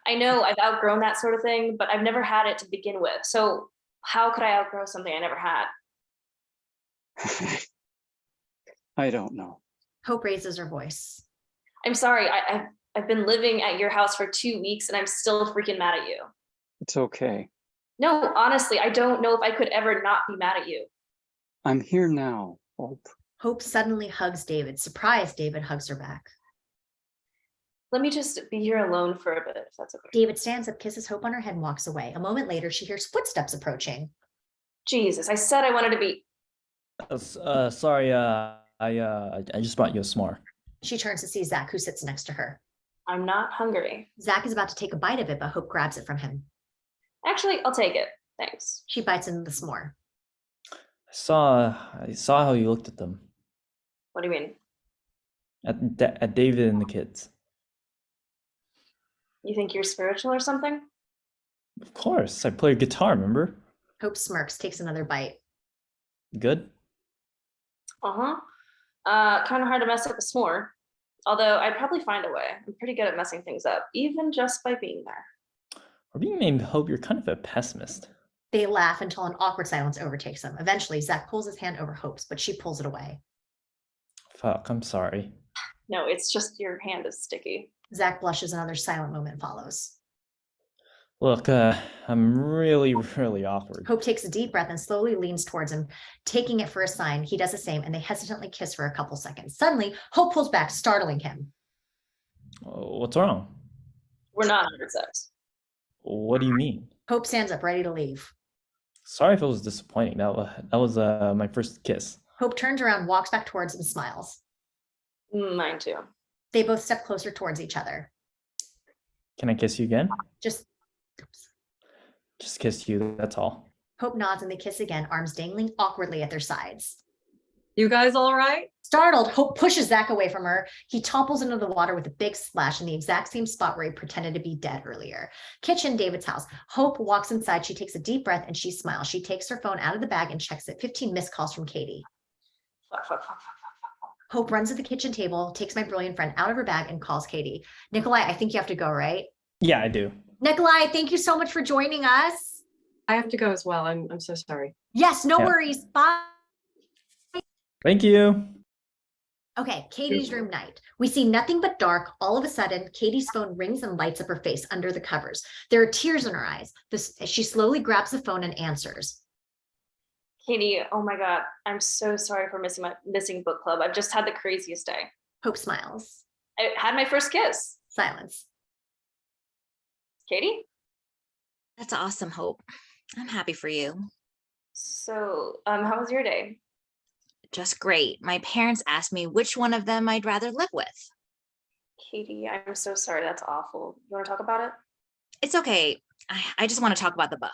I know I've outgrown that sort of thing, but I've never had it to begin with. So how could I outgrow something I never had? I don't know. Hope raises her voice. I'm sorry, I've been living at your house for 2 weeks and I'm still freaking mad at you. It's okay. No, honestly, I don't know if I could ever not be mad at you. I'm here now, Hope. Hope suddenly hugs David. Surprised, David hugs her back. Let me just be here alone for a bit, if that's okay. David stands up, kisses Hope on her head, and walks away. A moment later, she hears footsteps approaching. Jesus, I said I wanted to be. Sorry, I just brought you a s'more. She turns to see Zach, who sits next to her. I'm not hungry. Zach is about to take a bite of it, but Hope grabs it from him. Actually, I'll take it. Thanks. She bites into the s'more. I saw how you looked at them. What do you mean? At David and the kids. You think you're spiritual or something? Of course, I play guitar, remember? Hope smirks, takes another bite. Good? Uh-huh. Kind of hard to mess up a s'more. Although I'd probably find a way. I'm pretty good at messing things up, even just by being there. Or being named Hope, you're kind of a pessimist. They laugh until an awkward silence overtakes them. Eventually, Zach pulls his hand over Hope's, but she pulls it away. Fuck, I'm sorry. No, it's just your hand is sticky. Zach blushes. Another silent moment follows. Look, I'm really awkward. Hope takes a deep breath and slowly leans towards him, taking it for a sign. He does the same, and they hesitantly kiss for a couple seconds. Suddenly, Hope pulls back, startling him. What's wrong? We're not having sex. What do you mean? Hope stands up, ready to leave. Sorry if it was disappointing. That was my first kiss. Hope turns around, walks back towards him, smiles. Mine too. They both step closer towards each other. Can I kiss you again? Just Just kiss you, that's all. Hope nods and they kiss again, arms dangling awkwardly at their sides. You guys all right? Startled, Hope pushes Zach away from her. He topples into the water with a big splash in the exact same spot where he pretended to be dead earlier. Kitchen, David's house. Hope walks inside. She takes a deep breath and she smiles. She takes her phone out of the bag and checks it. 15 missed calls from Katie. Hope runs to the kitchen table, takes my brilliant friend out of her bag and calls Katie. Nikolai, I think you have to go, right? Yeah, I do. Nikolai, thank you so much for joining us. I have to go as well. I'm so sorry. Yes, no Yeah. worries. Bye. Thank you. Okay, Katie's room night. We see nothing but dark. All of a sudden, Katie's phone rings and lights up her face under the covers. There are tears in her eyes. She slowly grabs the phone and answers. Katie, oh my God, I'm so sorry for missing book club. I've just had the craziest day. Hope smiles. I had my first kiss. Silence. Katie? That's awesome, Hope. I'm happy for you. So, how was your day? Just great. My parents asked me which one of them I'd rather live with. Katie, I'm so sorry. That's awful. You want to talk about it? It's okay. I just want to talk about the book.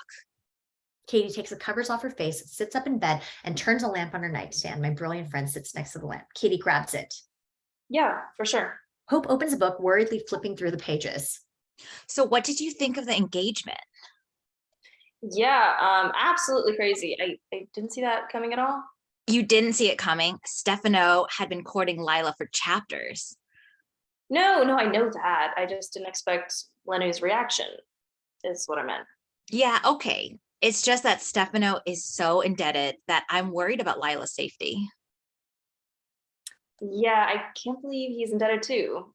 Katie takes the covers off her face, sits up in bed, and turns a lamp on her nightstand. My brilliant friend sits next to the lamp. Katie grabs it. Yeah, for sure. Hope opens a book, worriedly flipping through the pages. So what did you think of the engagement? Yeah, absolutely crazy. I didn't see that coming at all. You didn't see it coming. Stefano had been courting Lila for chapters. No, I know that. I just didn't expect Lenu's reaction, is what I meant. Yeah, okay. It's just that Stefano is so indebted that I'm worried about Lila's safety. Yeah, I can't believe he's indebted too.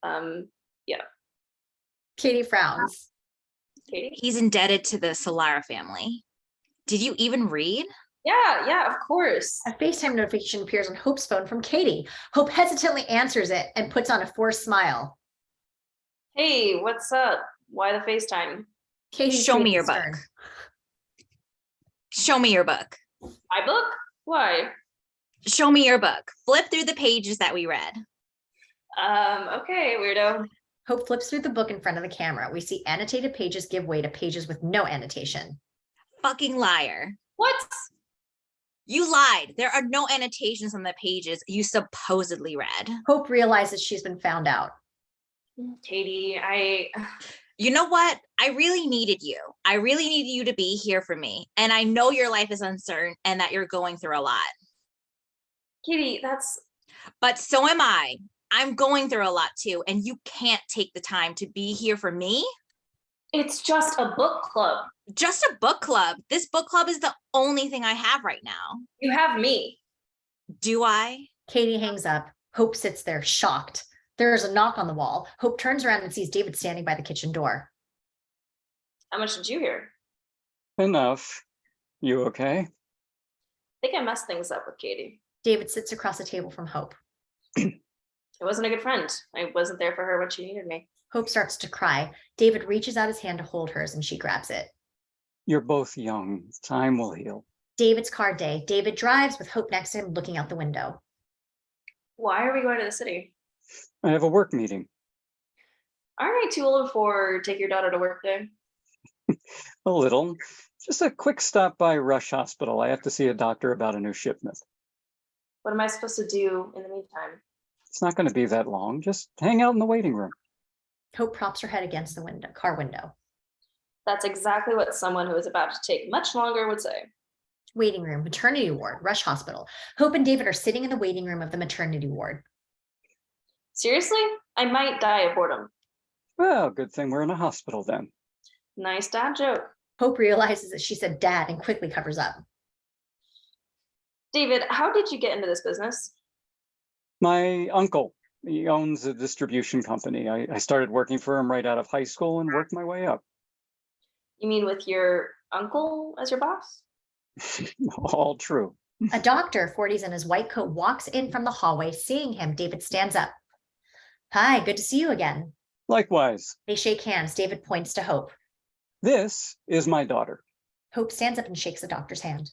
Katie frowns. Katie? He's indebted to the Solara family. Did you even read? Yeah, of course. A FaceTime notification appears on Hope's phone from Katie. Hope hesitantly answers it and puts on a forced smile. Hey, what's up? Why the FaceTime? Katie, Show me your book. Show me your book. My book? Why? Show me your book. Flip through the pages that we read. Okay, weirdo. Hope flips through the book in front of the camera. We see annotated pages give way to pages with no annotation. Fucking liar. What? You lied. There are no annotations on the pages you supposedly read. Hope realizes she's been found out. Katie, You know what? I really needed you. I really needed you to be here for me. And I know your life is uncertain and that you're going through a lot. Katie, that's... But so am I. I'm going through a lot too. And you can't take the time to be here for me. It's just a book club. Just a book club. This book club is the only thing I have right now. You have me. Do I? Katie hangs up. Hope sits there shocked. There is a knock on the wall. Hope turns around and sees David standing by the kitchen door. How much did you hear? Enough. You okay? I think I messed things up with Katie. David sits across the table from Hope. I wasn't a good friend. I wasn't there for her when she needed me. Hope starts to cry. David reaches out his hand to hold hers and she grabs it. You're both young. Time will heal. David's car day. David drives with Hope next to him looking out the window. Why are we going to the city? I have a work meeting. Aren't I too old for take your daughter to work day? A little. Just a quick stop by Rush Hospital. I have to see a doctor about a new shipment. What am I supposed to do in the meantime? It's not going to be that long. Just hang out in the waiting room. Hope props her head against the car window. That's exactly what someone who is about to take much longer would say. Waiting room, maternity ward, Rush Hospital. Hope and David are sitting in the waiting room of the maternity ward. Seriously? I might die of boredom. Well, good thing we're in a hospital then. Nice dad joke. Hope realizes that she said dad and quickly covers up. David, how did you get into this business? My uncle, he owns a distribution company. I started working for him right out of high school and worked my way up. You mean with your uncle as your boss? All true. A doctor, 40s in his white coat, walks in from the hallway. Seeing him, David stands up. Hi, good to see you again. Likewise. They shake hands. David points to Hope. This is my daughter. Hope stands up and shakes the doctor's hand.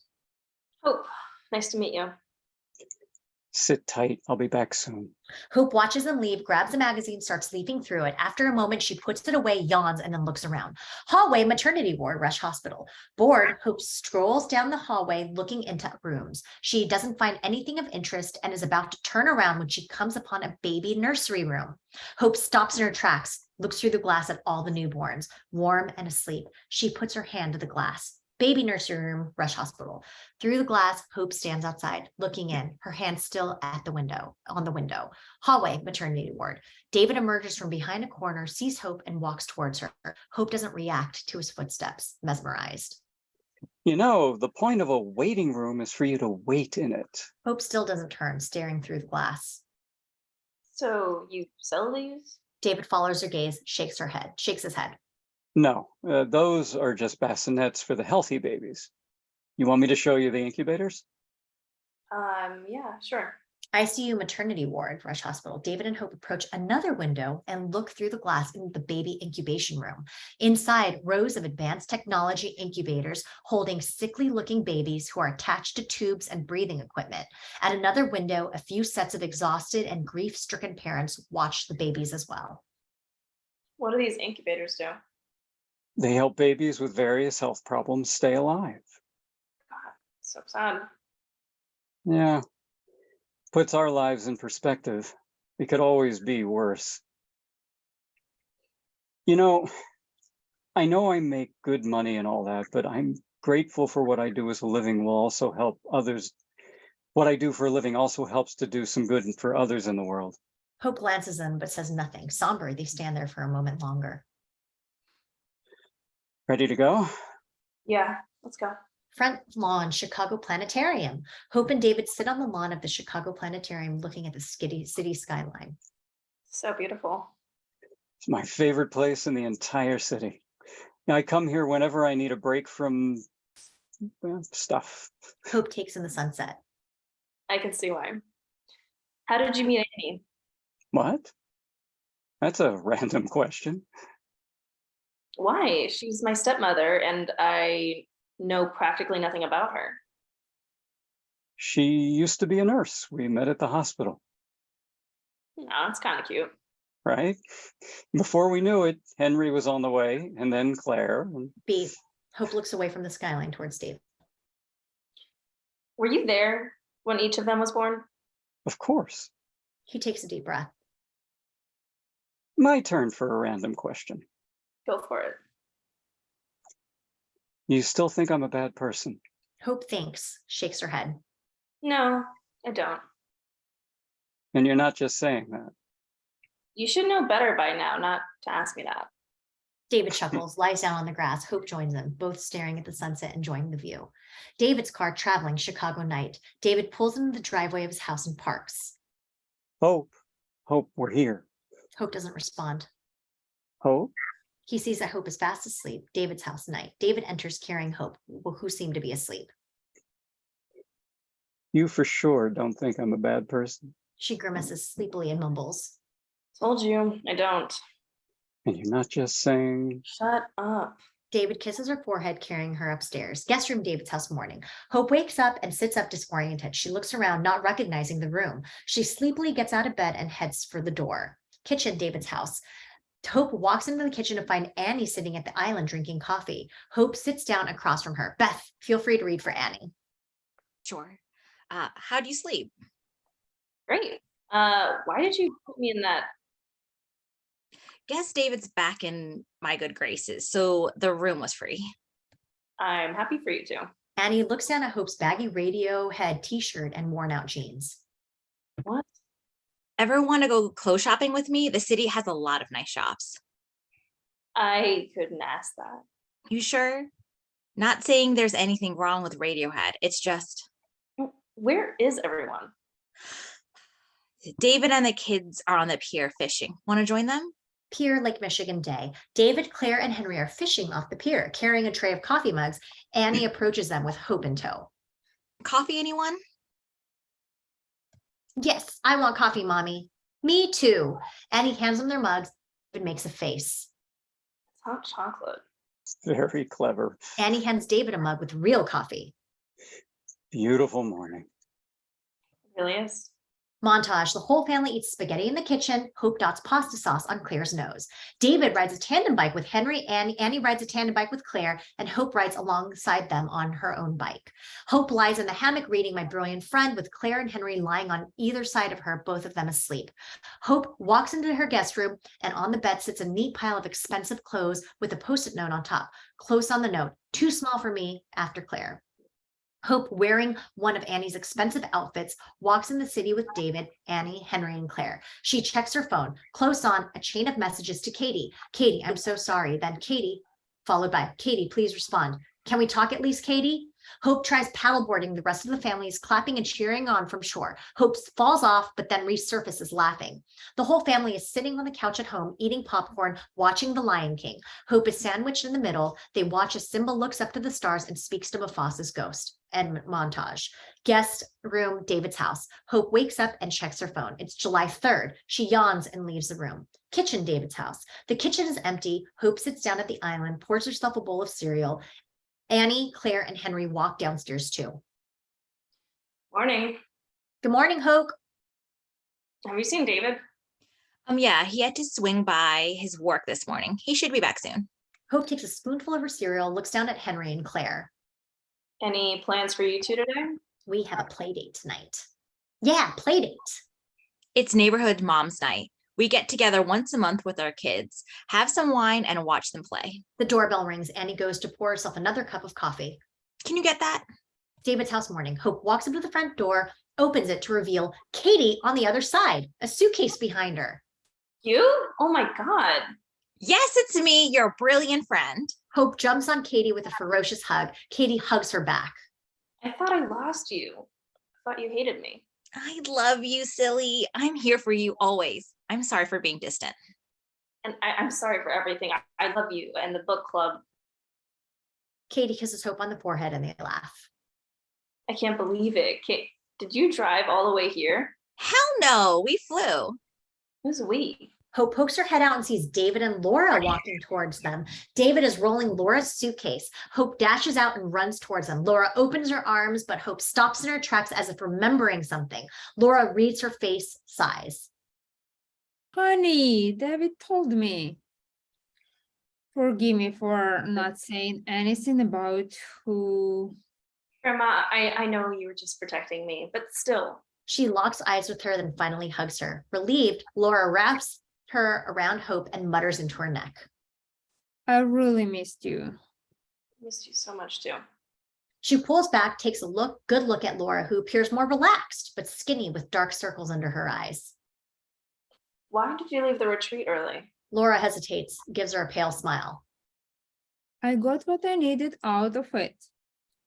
Hope, nice to meet you. Sit tight. I'll be back soon. Hope watches them leave, grabs a magazine, starts leafing through it. After a moment, she puts it away, yawns, and then looks around. Hallway, maternity ward, Rush Hospital. Bored, Hope strolls down the hallway looking into rooms. She doesn't find anything of interest and is about to turn around when she comes upon a baby nursery room. Hope stops in her tracks, looks through the glass at all the newborns, warm and asleep. She puts her hand to the glass. Baby nursery room, Rush Hospital. Through the glass, Hope stands outside, looking in, her hand still at the window, on the window. Hallway, maternity ward. David emerges from behind a corner, sees Hope, and walks towards her. Hope doesn't react to his footsteps, mesmerized. You know, the point of a waiting room is for you to wait in it. Hope still doesn't turn, staring through the glass. So you sell these? David follows her gaze, shakes his head. No, those are just bassinets for the healthy babies. You want me to show you the incubators? Yeah, sure. ICU maternity ward, Rush Hospital. David and Hope approach another window and look through the glass into the baby incubation room. Inside, rows of advanced technology incubators holding sickly-looking babies who are attached to tubes and breathing equipment. At another window, a few sets of exhausted and grief-stricken parents watch the babies as well. What do these incubators do? They help babies with various health problems stay alive. God, so sad. Yeah, puts our lives in perspective. It could always be worse. You know I make good money and all that, but I'm grateful for what I do as a living will also help others. What I do for a living also helps to do some good for others in the world. Hope glances them but says nothing. Somber, they stand there for a moment longer. Ready to go? Yeah, let's go. Front lawn, Chicago Planetarium. Hope and David sit on the lawn of the Chicago Planetarium looking at the city skyline. So beautiful. It's my favorite place in the entire city. I come here whenever I need a break from stuff. Hope takes in the sunset. I can see why. How did you meet Annie? What? That's a random question. Why? She's my stepmother and I know practically nothing about her. She used to be a nurse. We met at the hospital. No, it's kind of cute. Right? Before we knew it, Henry was on the way, and then Claire. B. Hope looks away from the skyline towards David. Were you there when each of them was born? Of course. He takes a deep breath. My turn for a random question. Go for it. You still think I'm a bad person? Hope thinks, shakes her head. No, I don't. And you're not just saying that. You should know better by now, not to ask me that. David chuckles, lies down on the grass. Hope joins them, both staring at the sunset, enjoying the view. David's car traveling Chicago night. David pulls into the driveway of his house and parks. Hope, we're here. Hope doesn't respond. Hope? He sees that Hope is fast asleep. David's house night. David enters carrying Hope, who seemed to be asleep. You for sure don't think I'm a bad person? She grimaces sleepily and mumbles. Told you, I don't. And you're not just saying... Shut up. David kisses her forehead, carrying her upstairs. Guest room, David's house morning. Hope wakes up and sits up disoriented. She looks around, not recognizing the room. She sleepily gets out of bed and heads for the door. Kitchen, David's house. Hope walks into the kitchen to find Annie sitting at the island drinking coffee. Hope sits down across from her. Beth, feel free to read for Annie. Sure. How do you sleep? Great. Why did you put me in that? Guess David's back in my good graces, so the room was free. I'm happy for you too. Annie looks down at Hope's baggy Radiohead t-shirt and worn out jeans. What? Ever want to go clothes shopping with me? The city has a lot of nice shops. I couldn't ask that. You sure? Not saying there's anything wrong with Radiohead. It's just... Where is everyone? David and the kids are on the pier fishing. Want to join them? Pier, Lake Michigan day. David, Claire, and Henry are fishing off the pier, carrying a tray of coffee mugs. Annie approaches them with Hope in tow. Coffee, anyone? Yes, I want coffee, Mommy. Me too. Annie hands them their mugs and makes a face. It's hot chocolate. Very clever. Annie hands David a mug with real coffee. Beautiful morning. Really is. Montage, the whole family eats spaghetti in the kitchen. Hope dots pasta sauce on Claire's nose. David rides a tandem bike with Henry, and Annie rides a tandem bike with Claire, and Hope rides alongside them on her own bike. Hope lies in the hammock reading My Brilliant Friend, with Claire and Henry lying on either side of her, both of them asleep. Hope walks into her guest room, and on the bed sits a neat pile of expensive clothes with a post-it note on top. Close on the note, too small for me, after Claire. Hope, wearing one of Annie's expensive outfits, walks in the city with David, Annie, Henry, and Claire. She checks her phone. Close on, a chain of messages to Katie. Katie, I'm so sorry. Then Katie, followed by, Katie, please respond. Can we talk at least, Katie? Hope tries paddleboarding. The rest of the family is clapping and cheering on from shore. Hope falls off, but then resurfaces laughing. The whole family is sitting on the couch at home, eating popcorn, watching The Lion King. Hope is sandwiched in the middle. They watch as Simba looks up to the stars and speaks to Mufasa's ghost. And montage. Guest room, David's house. Hope wakes up and checks her phone. It's July 3rd. She yawns and leaves the room. Kitchen, David's house. The kitchen is empty. Hope sits down at the island, pours herself a bowl of cereal. Annie, Claire, and Henry walk downstairs too. Morning. Good morning, Hope. Have you seen David? Yeah, he had to swing by his work this morning. He should be back soon. Hope takes a spoonful of her cereal, looks down at Henry and Claire. Any plans for you two today? We have a play date tonight. Yeah, play date. It's neighborhood mom's night. We get together once a month with our kids, have some wine, and watch them play. The doorbell rings. Annie goes to pour herself another cup of coffee. Can you get that? David's house morning. Hope walks up to the front door, opens it to reveal Katie on the other side, a suitcase behind her. You? Oh my God. Yes, it's me, your brilliant friend. Hope jumps on Katie with a ferocious hug. Katie hugs her back. I thought I lost you. I thought you hated me. I love you, silly. I'm here for you always. I'm sorry for being distant. And I'm sorry for everything. I love you and the book club. Katie kisses Hope on the forehead and they laugh. I can't believe it. Did you drive all the way here? Hell no, we flew. Who's we? Hope pokes her head out and sees David and Laura walking towards them. David is rolling Laura's suitcase. Hope dashes out and runs towards them. Laura opens her arms, but Hope stops in her tracks as if remembering something. Laura reads her face, sighs. Honey, David told me. Forgive me for not saying anything about who. Grandma, I know you were just protecting me, but still. She locks eyes with her, then finally hugs her. Relieved, Laura wraps her around Hope and mutters into her neck. I really missed you. Missed you so much too. She pulls back, takes a good look at Laura, who appears more relaxed, but skinny with dark circles under her eyes. Why did you leave the retreat early? Laura hesitates, gives her a pale smile. I got what I needed out of it.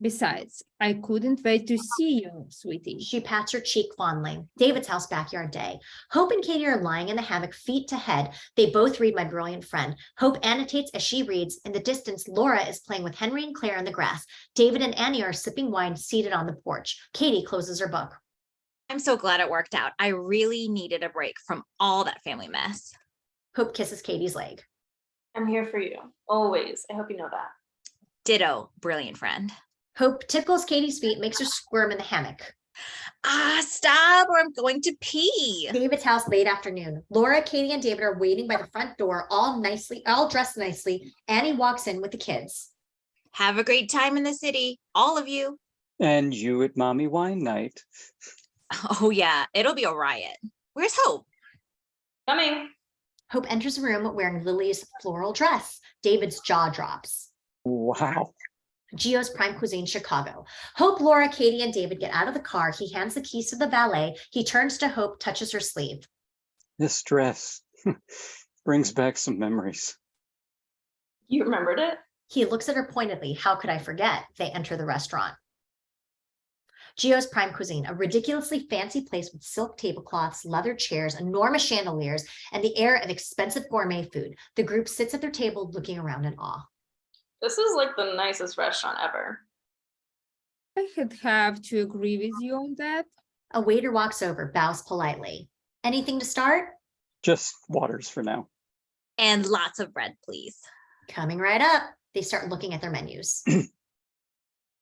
Besides, I couldn't wait to see you, sweetie. She pats her cheek fondly. David's house backyard day. Hope and Katie are lying in the hammock, feet to head. They both read My Brilliant Friend. Hope annotates as she reads. In the distance, Laura is playing with Henry and Claire in the grass. David and Annie are sipping wine seated on the porch. Katie closes her book. I'm so glad it worked out. I really needed a break from all that family mess. Hope kisses Katie's leg. I'm here for you, always. I hope you know that. Ditto, brilliant friend. Hope tickles Katie's feet, makes her squirm in the hammock. Stop, or I'm going to pee. David's house, late afternoon. Laura, Katie, and David are waiting by the front door, all dressed nicely. Annie walks in with the kids. Have a great time in the city, all of you. And you at mommy wine night. Oh yeah, it'll be a riot. Where's Hope? Coming. Hope enters the room wearing Lily's floral dress. David's jaw drops. Wow. Gio's Prime Cuisine, Chicago. Hope, Laura, Katie, and David get out of the car. He hands the keys to the valet. He turns to Hope, touches her sleeve. This dress brings back some memories. You remembered it? He looks at her pointedly. How could I forget? They enter the restaurant. Gio's Prime Cuisine, a ridiculously fancy place with silk tablecloths, leather chairs, enormous chandeliers, and the air of expensive gourmet food. The group sits at their table looking around in awe. This is like the nicest restaurant ever. I'd have to agree with you on that. A waiter walks over, bows politely. Anything to start? Just waters for now. And lots of bread, please. Coming right up. They start looking at their menus.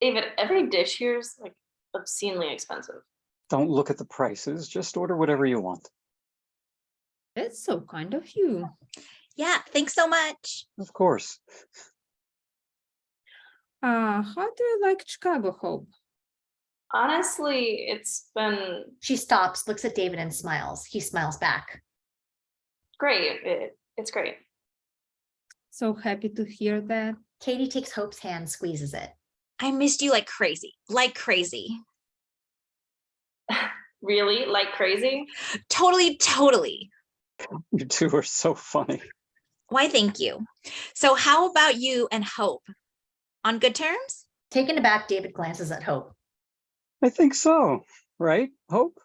David, every dish here is like obscenely expensive. Don't look at the prices, just order whatever you want. That's so kind of you. Yeah, thanks so much. Of course. How do you like Chicago, Hope? Honestly, it's been She stops, looks at David and smiles. He smiles back. great. It's great. So happy to hear that. Katie takes Hope's hand, squeezes it. I missed you like crazy, like crazy. Really? Like crazy? Totally, totally. You two are so funny. Why, thank you. So how about you and Hope? On good terms? Taken aback, David glances at Hope. I think so, right, Hope?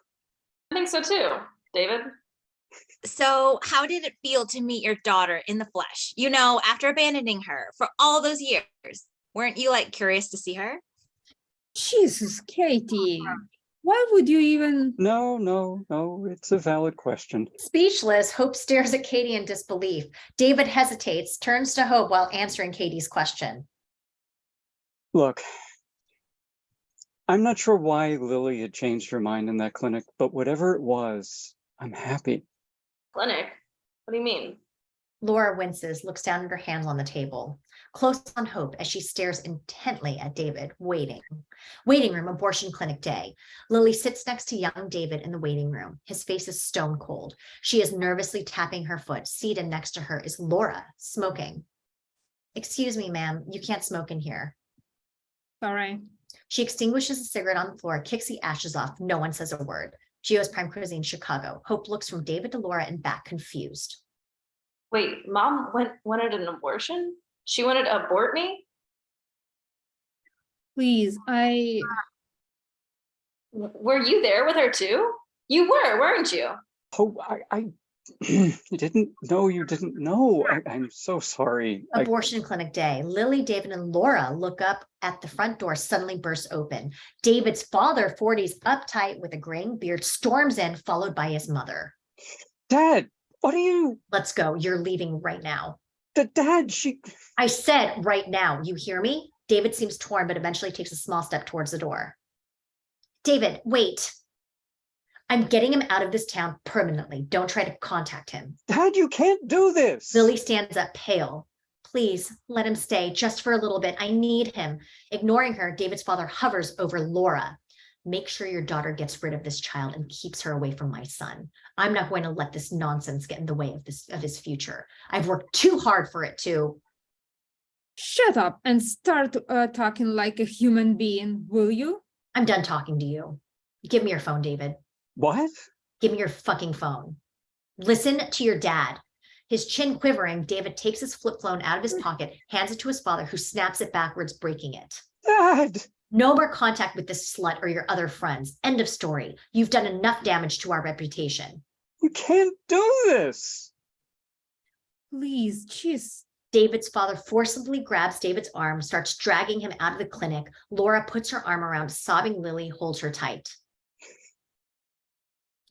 I think so too, David. So how did it feel to meet your daughter in the flesh? You know, after abandoning her for all those years, weren't you like curious to see her? Jesus, Katie. Why would you even? No, it's a valid question. Speechless, Hope stares at Katie in disbelief. David hesitates, turns to Hope while answering Katie's question. Look, I'm not sure why Lily had changed her mind in that clinic, but whatever it was, I'm happy. Clinic? What do you mean? Laura winces, looks down at her hands on the table. Close on Hope as she stares intently at David, waiting. Waiting room, abortion clinic day. Lily sits next to young David in the waiting room. His face is stone cold. She is nervously tapping her foot. Seated next to her is Laura, smoking. Excuse me, ma'am, you can't smoke in here. Sorry. She extinguishes a cigarette on the floor, kicks the ashes off. No one says a word. Gio's Prime Cuisine, Chicago. Hope looks from David to Laura and back, confused. Wait, mom wanted an abortion? She wanted to abort me? Please, Were you there with her too? You were, weren't you? Hope, I didn't know you didn't know. I'm so sorry. Abortion clinic day. Lily, David, and Laura look up at the front door, suddenly bursts open. David's father, 40s, uptight with a graying beard, storms in, followed by his mother. Dad, what are you? Let's go. You're leaving right now. Dad, I said right now. You hear me? David seems torn, but eventually takes a small step towards the door. David, wait. I'm getting him out of this town permanently. Don't try to contact him. Dad, you can't do this. Lily stands up pale. Please let him stay just for a little bit. I need him. Ignoring her, David's father hovers over Laura. Make sure your daughter gets rid of this child and keeps her away from my son. I'm not going to let this nonsense get in the way of his future. I've worked too hard for it to. shut up and start talking like a human being, will you? I'm done talking to you. Give me your phone, David. What? Give me your fucking phone. Listen to your dad. His chin quivering, David takes his flip phone out of his pocket, hands it to his father, who snaps it backwards, breaking it. Dad! No more contact with this slut or your other friends. End of story. You've done enough damage to our reputation. You can't do this. Please, jeez. David's father forcibly grabs David's arm, starts dragging him out of the clinic. Laura puts her arm around sobbing Lily, holds her tight.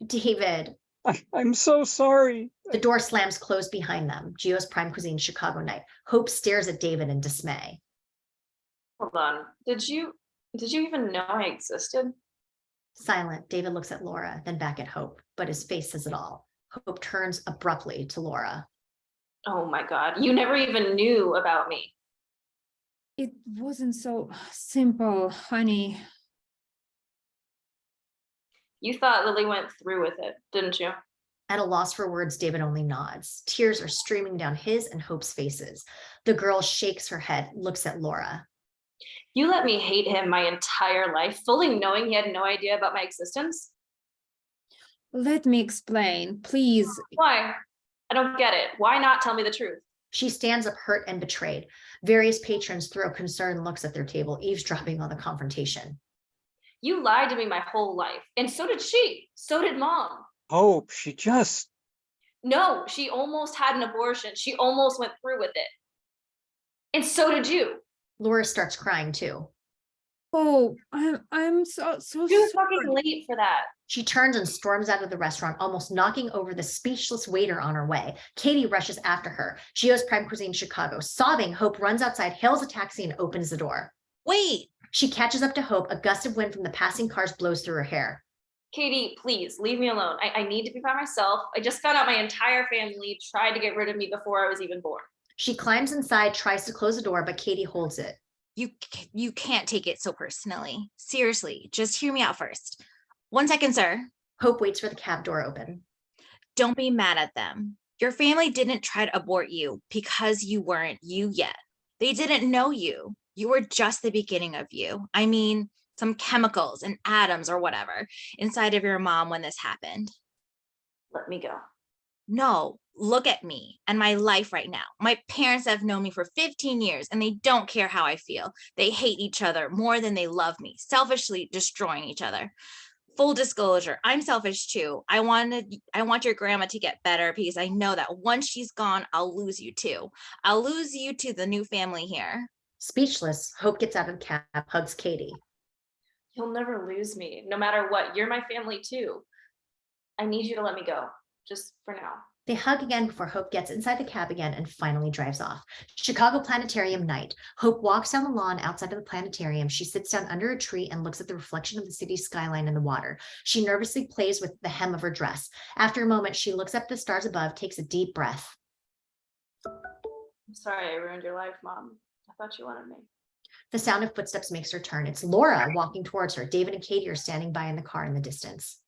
David. I'm so sorry. The door slams closed behind them. Gio's Prime Cuisine, Chicago night. Hope stares at David in dismay. Hold on. Did you even know I existed? Silent, David looks at Laura, then back at Hope, but his face says it all. Hope turns abruptly to Laura. Oh my God, you never even knew about me. It wasn't so simple, honey. You thought Lily went through with it, didn't you? At a loss for words, David only nods. Tears are streaming down his and Hope's faces. The girl shakes her head, looks at Laura. You let me hate him my entire life, fully knowing he had no idea about my existence? Let me explain, please. Why? I don't get it. Why not tell me the truth? She stands up hurt and betrayed. Various patrons throw concerned looks at their table, eavesdropping on the confrontation. You lied to me my whole life, and so did she. So did Mom. Hope, she just... No, she almost had an abortion. She almost went through with it. And so did you. Laura starts crying too. Oh, I'm so Too fucking sorry. late for that. She turns and storms out of the restaurant, almost knocking over the speechless waiter on her way. Katie rushes after her. She owes Prime Cuisine Chicago. Sobbing, Hope runs outside, hails a taxi, and opens the door. Wait, She catches up to Hope. A gust of wind from the passing cars blows through her hair. Katie, please leave me alone. I need to be by myself. I just found out my entire family tried to get rid of me before I was even born. She climbs inside, tries to close the door, but Katie holds it. you can't take it so personally. Seriously, just hear me out first. 1 second, sir. Hope waits for the cab door open. Don't be mad at them. Your family didn't try to abort you because you weren't you yet. They didn't know you. You were just the beginning of you. I mean, some chemicals and atoms or whatever inside of your mom when this happened. Let me go. No, look at me and my life right now. My parents have known me for 15 years and they don't care how I feel. They hate each other more than they love me, selfishly destroying each other. Full disclosure, I'm selfish too. I want your grandma to get better because I know that once she's gone, I'll lose you too. I'll lose you to the new family here. Speechless, Hope gets out of the cab, hugs Katie. You'll never lose me, no matter what. You're my family too. I need you to let me go, just for now. They hug again before Hope gets inside the cab again and finally drives off. Chicago Planetarium night. Hope walks down the lawn outside of the planetarium. She sits down under a tree and looks at the reflection of the city skyline in the water. She nervously plays with the hem of her dress. After a moment, she looks up at the stars above, takes a deep breath. I'm sorry I ruined your life, Mom. I thought you wanted me. The sound of footsteps makes her turn. It's Laura walking towards her. David and Katie are standing by in the car in the distance.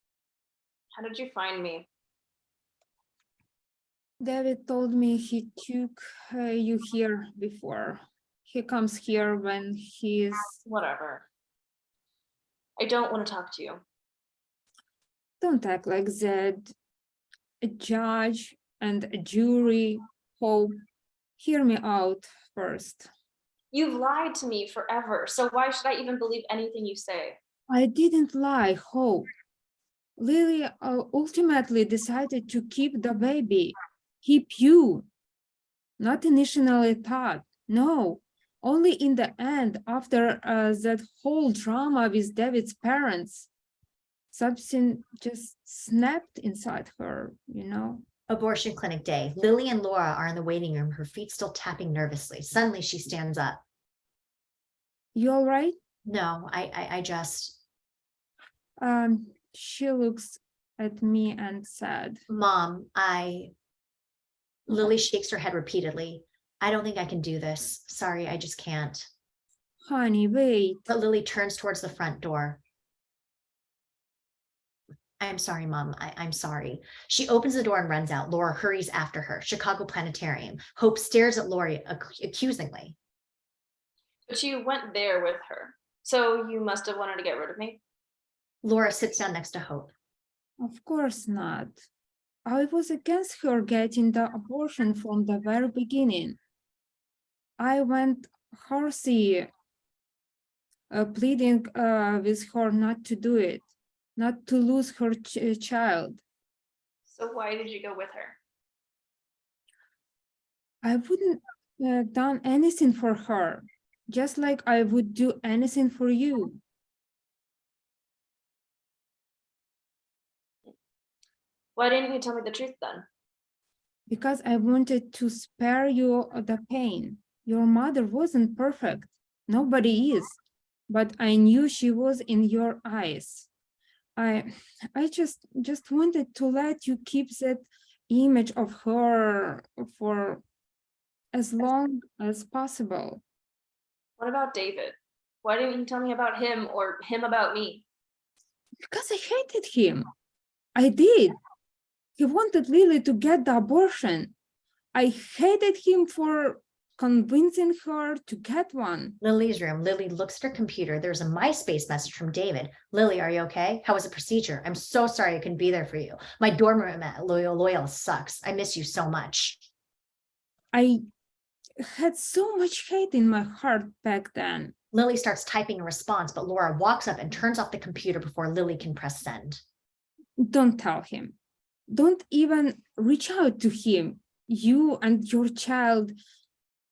How did you find me? David told me he took you here before. He comes here when he's... Whatever. I don't want to talk to you. Don't act like that. A judge and a jury. Hope, hear me out first. You've lied to me forever, so why should I even believe anything you say? I didn't lie, Hope. Lily ultimately decided to keep the baby. Keep you. Not initially thought, no. Only in the end, after that whole drama with David's parents, something just snapped inside her, you know? Abortion clinic day. Lily and Laura are in the waiting room, her feet still tapping nervously. Suddenly she stands up. You all right? No, I just... She looks at me and said, Mom, Lily shakes her head repeatedly. I don't think I can do this. Sorry, I just can't. honey, wait. But Lily turns towards the front door. I'm sorry, Mom. I'm sorry. She opens the door and runs out. Laura hurries after her. Chicago Planetarium. Hope stares at Lori accusingly. But you went there with her, so you must have wanted to get rid of me. Laura sits down next to Hope. Of course not. I was against her getting the abortion from the very beginning. I went horsey, pleading with her not to do it, not to lose her child. So why did you go with her? I wouldn't done anything for her, just like I would do anything for you. Why didn't you tell me the truth then? Because I wanted to spare you the pain. Your mother wasn't perfect. Nobody is. But I knew she was in your eyes. I just wanted to let you keep that image of her for as long as possible. What about David? Why didn't you tell me about him or him about me? Because I hated him. I did. He wanted Lily to get the abortion. I hated him for convincing her to get one. Lily's room. Lily looks at her computer. There's a MySpace message from David. Lily, are you okay? How was the procedure? I'm so sorry I couldn't be there for you. My dorm room at Loyal sucks. I miss you so much. I had so much hate in my heart back then. Lily starts typing a response, but Laura walks up and turns off the computer before Lily can press send. Don't tell him. Don't even reach out to him. You and your child,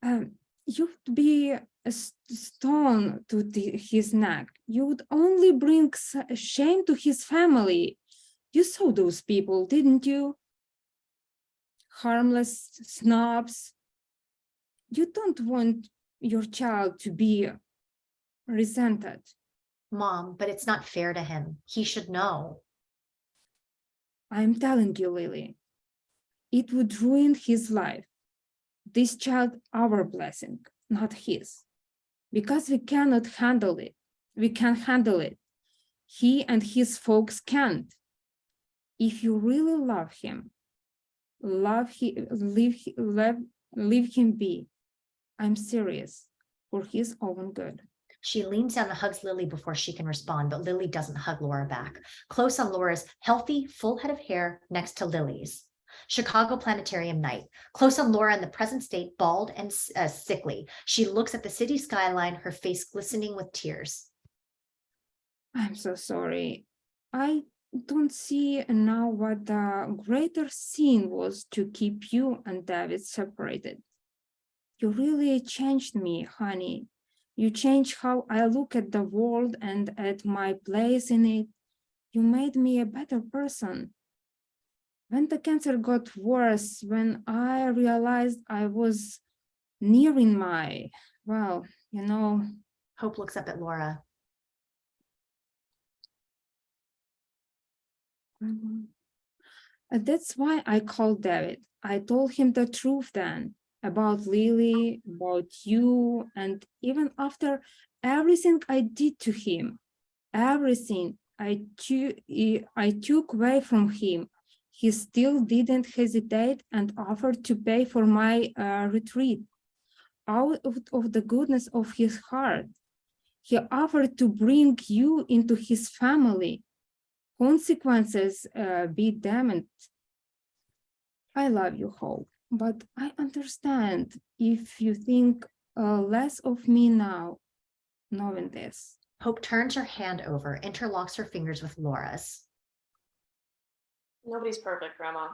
you'd be stone to his neck. You would only bring shame to his family. You saw those people, didn't you? Harmless snobs. You don't want your child to be resented. Mom, but it's not fair to him. He should know. I'm telling you, Lily, it would ruin his life. This child, our blessing, not his. Because we cannot handle it. We can't handle it. He and his folks can't. If you really love him, leave him be. I'm serious, for his own good. She leans down and hugs Lily before she can respond, but Lily doesn't hug Laura back. Close on Laura's healthy, full head of hair next to Lily's. Chicago Planetarium night. Close on Laura in the present state, bald and sickly. She looks at the city skyline, her face glistening with tears. I'm so sorry. I don't see now what the greater sin was to keep you and David separated. You really changed me, honey. You changed how I look at the world and at my place in it. You made me a better person. When the cancer got worse, when I realized I was nearing my, well, you know. Hope looks up at Laura. That's why I called David. I told him the truth then about Lily, about you, and even after everything I did to him, everything I took away from him, he still didn't hesitate and offered to pay for my retreat. Out of the goodness of his heart, he offered to bring you into his family. Consequences be damned. I love you, Hope, but I understand if you think less of me now, knowing this. Hope turns her hand over, interlocks her fingers with Laura's. Nobody's perfect, Grandma.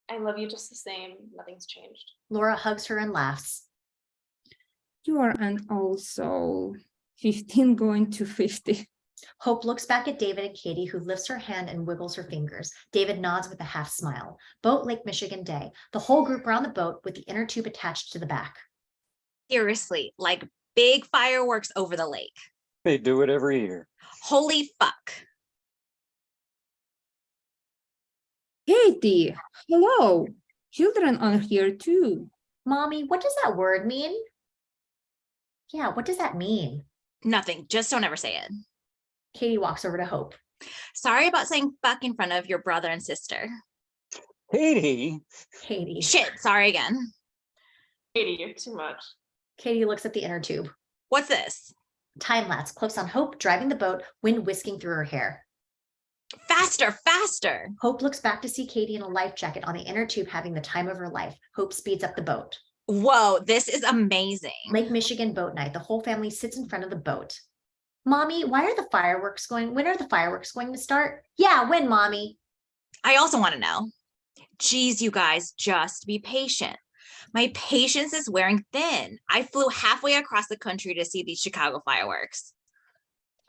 I love you just the same. Nothing's changed. Laura hugs her and laughs. You are an old soul, 15 going to 50. Hope looks back at David and Katie, who lifts her hand and wiggles her fingers. David nods with a half smile. Boat Lake Michigan Day. The whole group are on the boat with the inner tube attached to the back. Seriously, like big fireworks over the lake. They do it every year. Holy fuck. Katie, hello. Children are here too. Mommy, what does that word mean? Yeah, what does that mean? Nothing, just don't ever say it. Katie walks over to Hope. Sorry about saying fuck in front of your brother and sister. Katie. Katie. Shit, sorry again. Katie, you're too much. Katie looks at the inner tube. What's this? Time lapse, close on Hope, driving the boat, wind whisking through her hair. Faster, faster. Hope looks back to see Katie in a life jacket on the inner tube having the time of her life. Hope speeds up the boat. Whoa, this is amazing. Lake Michigan boat night. The whole family sits in front of the boat. Mommy, when are the fireworks going to start? Yeah, when, Mommy? I also want to know. Geez, you guys, just be patient. My patience is wearing thin. I flew halfway across the country to see these Chicago fireworks.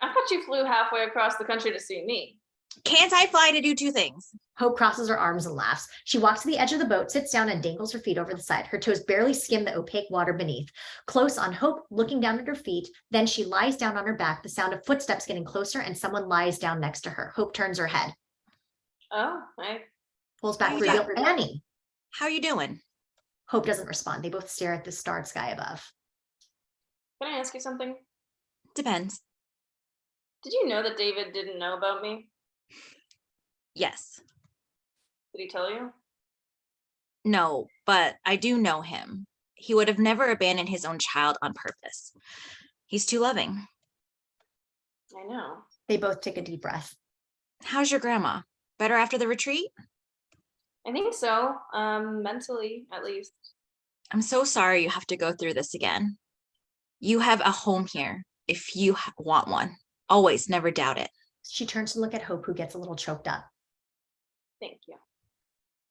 I thought you flew halfway across the country to see me. Can't I fly to do two things? Hope crosses her arms and laughs. She walks to the edge of the boat, sits down and dangles her feet over the side. Her toes barely skim the opaque water beneath. Close on Hope, looking down at her feet. Then she lies down on her back, the sound of footsteps getting closer, and someone lies down next to her. Hope turns her head. Oh, I Pulls back, Oh, reveal yeah. Annie. How you doing? Hope doesn't respond. They both stare at the starred sky above. Can I ask you something? Depends. Did you know that David didn't know about me? Yes. Did he tell you? No, but I do know him. He would have never abandoned his own child on purpose. He's too loving. I know. They both take a deep breath. How's your grandma? Better after the retreat? I think so. Mentally, at least. I'm so sorry you have to go through this again. You have a home here if you want one. Always, never doubt it. She turns to look at Hope, who gets a little choked up. Thank you.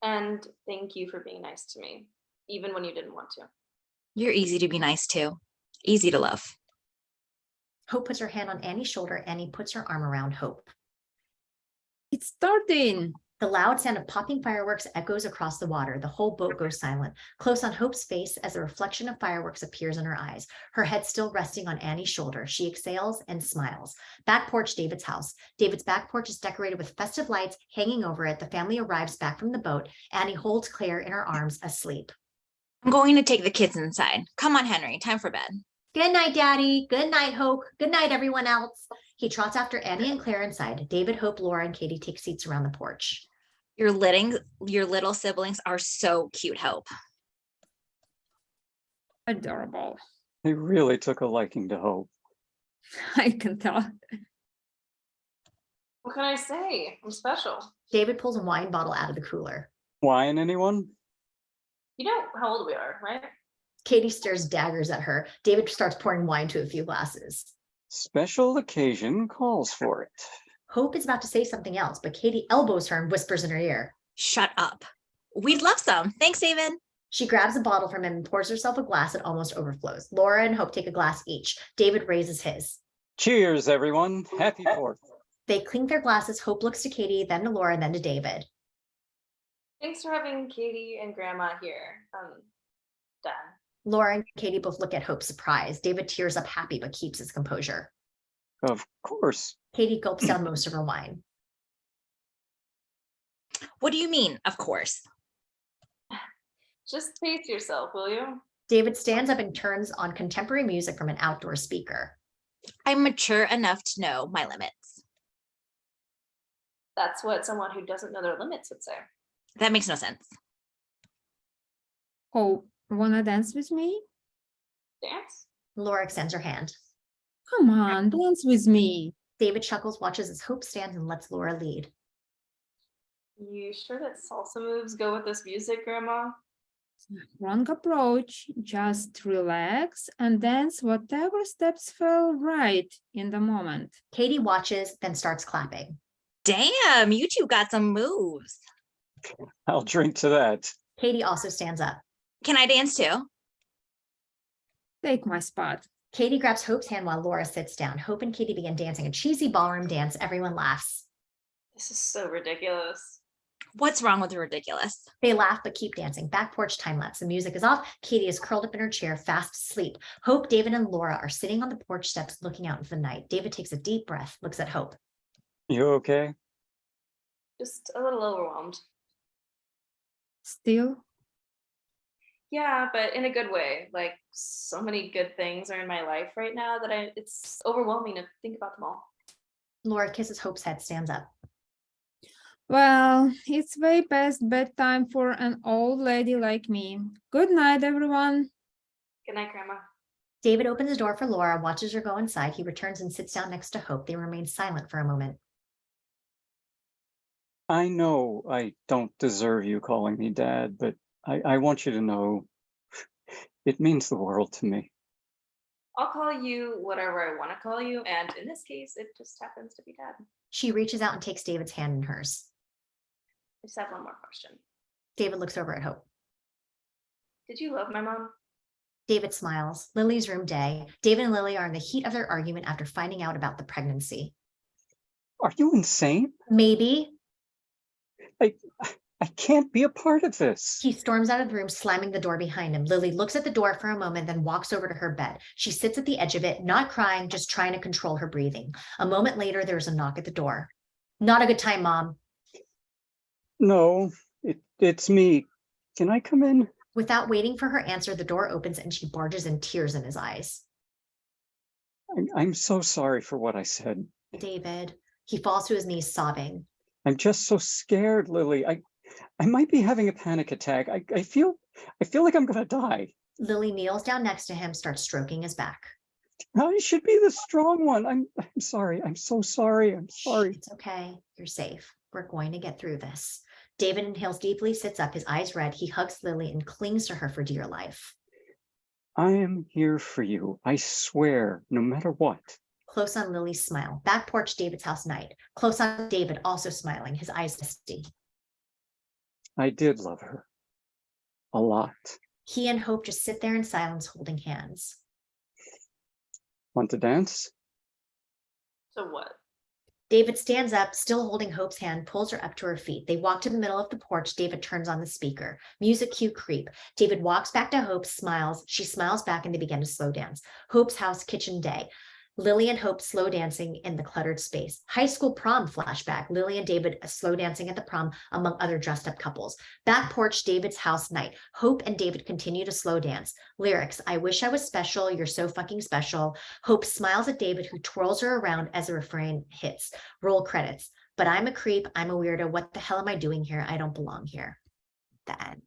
And thank you for being nice to me, even when you didn't want to. You're easy to be nice to. Easy to love. Hope puts her hand on Annie's shoulder. Annie puts her arm around Hope. It's starting. The loud sound of popping fireworks echoes across the water. The whole boat goes silent, close on Hope's face as a reflection of fireworks appears in her eyes, her head still resting on Annie's shoulder. She exhales and smiles. Back porch, David's house. David's back porch is decorated with festive lights hanging over it. The family arrives back from the boat. Annie holds Claire in her arms, asleep. I'm going to take the kids inside. Come on, Henry, time for bed. Good night, Daddy. Good night, Hope. Good night, everyone else. He trots after Annie and Claire inside. David, Hope, Laura, and Katie take seats around the porch. Your little siblings are so cute, Hope. Adorable. They really took a liking to Hope. I can tell. What can I say? I'm special. David pulls a wine bottle out of the cooler. Wine, anyone? You know how old we are, right? Katie stares daggers at her. David starts pouring wine to a few glasses. Special occasion calls for it. Hope is about to say something else, but Katie elbows her and whispers in her ear. Shut up. We'd love some. Thanks, David. She grabs a bottle from him and pours herself a glass that almost overflows. Laura and Hope take a glass each. David raises his. Cheers, everyone. Happy 4th. They clink their glasses. Hope looks to Katie, then to Laura, and then to David. Thanks for having Katie and Grandma here. Dad. Laura and Katie both look at Hope surprised. David tears up happy but keeps his composure. Of course. Katie gulps down most of her wine. What do you mean, of course? Just pace yourself, will you? David stands up and turns on contemporary music from an outdoor speaker. I'm mature enough to know my limits. That's what someone who doesn't know their limits would say. That makes no sense. Hope, wanna dance with me? Dance? Laura extends her hand. Come on, dance with me. David chuckles, watches as Hope stands, and lets Laura lead. You sure that salsa moves go with this music, Grandma? Wrong approach. Just relax and dance whatever steps feel right in the moment. Katie watches, then starts clapping. Damn, you two got some moves. I'll drink to that. Katie also stands up. Can I dance too? Take my spot. Katie grabs Hope's hand while Laura sits down. Hope and Katie begin dancing a cheesy ballroom dance. Everyone laughs. This is so ridiculous. What's wrong with the ridiculous? They laugh but keep dancing. Back porch time lapse. The music is off. Katie is curled up in her chair, fast asleep. Hope, David, and Laura are sitting on the porch steps looking out into the night. David takes a deep breath, looks at Hope. You okay? Just a little overwhelmed. Still, Yeah, but in a good way. Like, so many good things are in my life right now that it's overwhelming to think about them all. Laura kisses Hope's head, stands up. well, it's way past bedtime for an old lady like me. Good night, everyone. Good night, Grandma. David opens the door for Laura, watches her go inside. He returns and sits down next to Hope. They remain silent for a moment. I know I don't deserve you calling me Dad, but I want you to know it means the world to me. I'll call you whatever I want to call you, and in this case, it just happens to be Dad. She reaches out and takes David's hand in hers. I just have one more question. David looks over at Hope. Did you love my mom? David smiles. Lily's room day. David and Lily are in the heat of their argument after finding out about the pregnancy. Are you insane? Maybe. I can't be a part of this. He storms out of the room, slamming the door behind him. Lily looks at the door for a moment, then walks over to her bed. She sits at the edge of it, not crying, just trying to control her breathing. A moment later, there's a knock at the door. Not a good time, Mom. No, it's me. Can I come in? Without waiting for her answer, the door opens and she barges in, tears in his eyes. I'm so sorry for what I said. David. He falls to his knees, sobbing. I'm just so scared, Lily. I might be having a panic attack. I feel like I'm gonna die. Lily kneels down next to him, starts stroking his back. I should be the strong one. I'm sorry. I'm so sorry. I'm sorry. It's okay. You're safe. We're going to get through this. David inhales deeply, sits up, his eyes red. He hugs Lily and clings to her for dear life. I am here for you. I swear, no matter what. Close on Lily's smile. Back porch, David's house night. Close on David, also smiling, his eyes misty. I did love her. A lot. He and Hope just sit there in silence, holding hands. Want to dance? So what? David stands up, still holding Hope's hand, pulls her up to her feet. They walk to the middle of the porch. David turns on the speaker. Music cue creep. David walks back to Hope, smiles. She smiles back and they begin to slow dance. Hope's house, kitchen day. Lily and Hope slow dancing in the cluttered space. High school prom flashback. Lily and David slow dancing at the prom among other dressed up couples. Back porch, David's house night. Hope and David continue to slow dance. Lyrics. I wish I was special. You're so fucking special. Hope smiles at David, who twirls her around as the refrain hits. Roll credits. But I'm a creep. I'm a weirdo. What the hell am I doing here? I don't belong here. The end.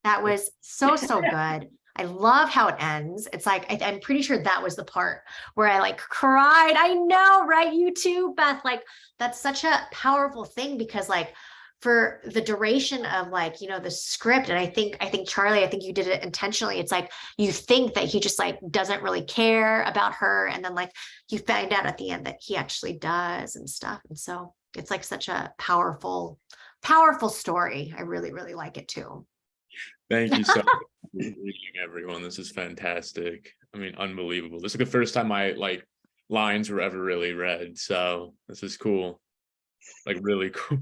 That was so good. I love how it ends. It's like, I'm pretty sure that was the part where I like cried. I know, right? You too, Beth. Like, that's such a powerful thing because like for the duration of like, you know, the script, and I think Charlie, I think you did it intentionally. It's like, you think that he just like doesn't really care about her. And then like you find out at the end that he actually does and stuff. And so it's like such a powerful story. I really, really like it too. Thank you so much for reading, everyone. This is fantastic. I mean, unbelievable. This is the first time my like lines were ever really read. So this is cool. Like really cool.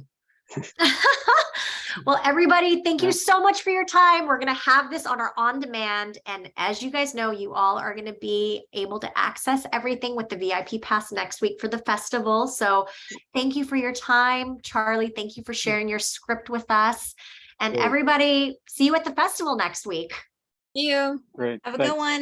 Well, everybody, thank you so much for your time. We're going to have this on our on-demand. And as you guys know, you all are going to be able to access everything with the VIP pass next week for the festival. So thank you for your time. Charlie, thank you for sharing your script with us. And everybody, see you at the festival next week. See you. Great. Have a Thanks. good one.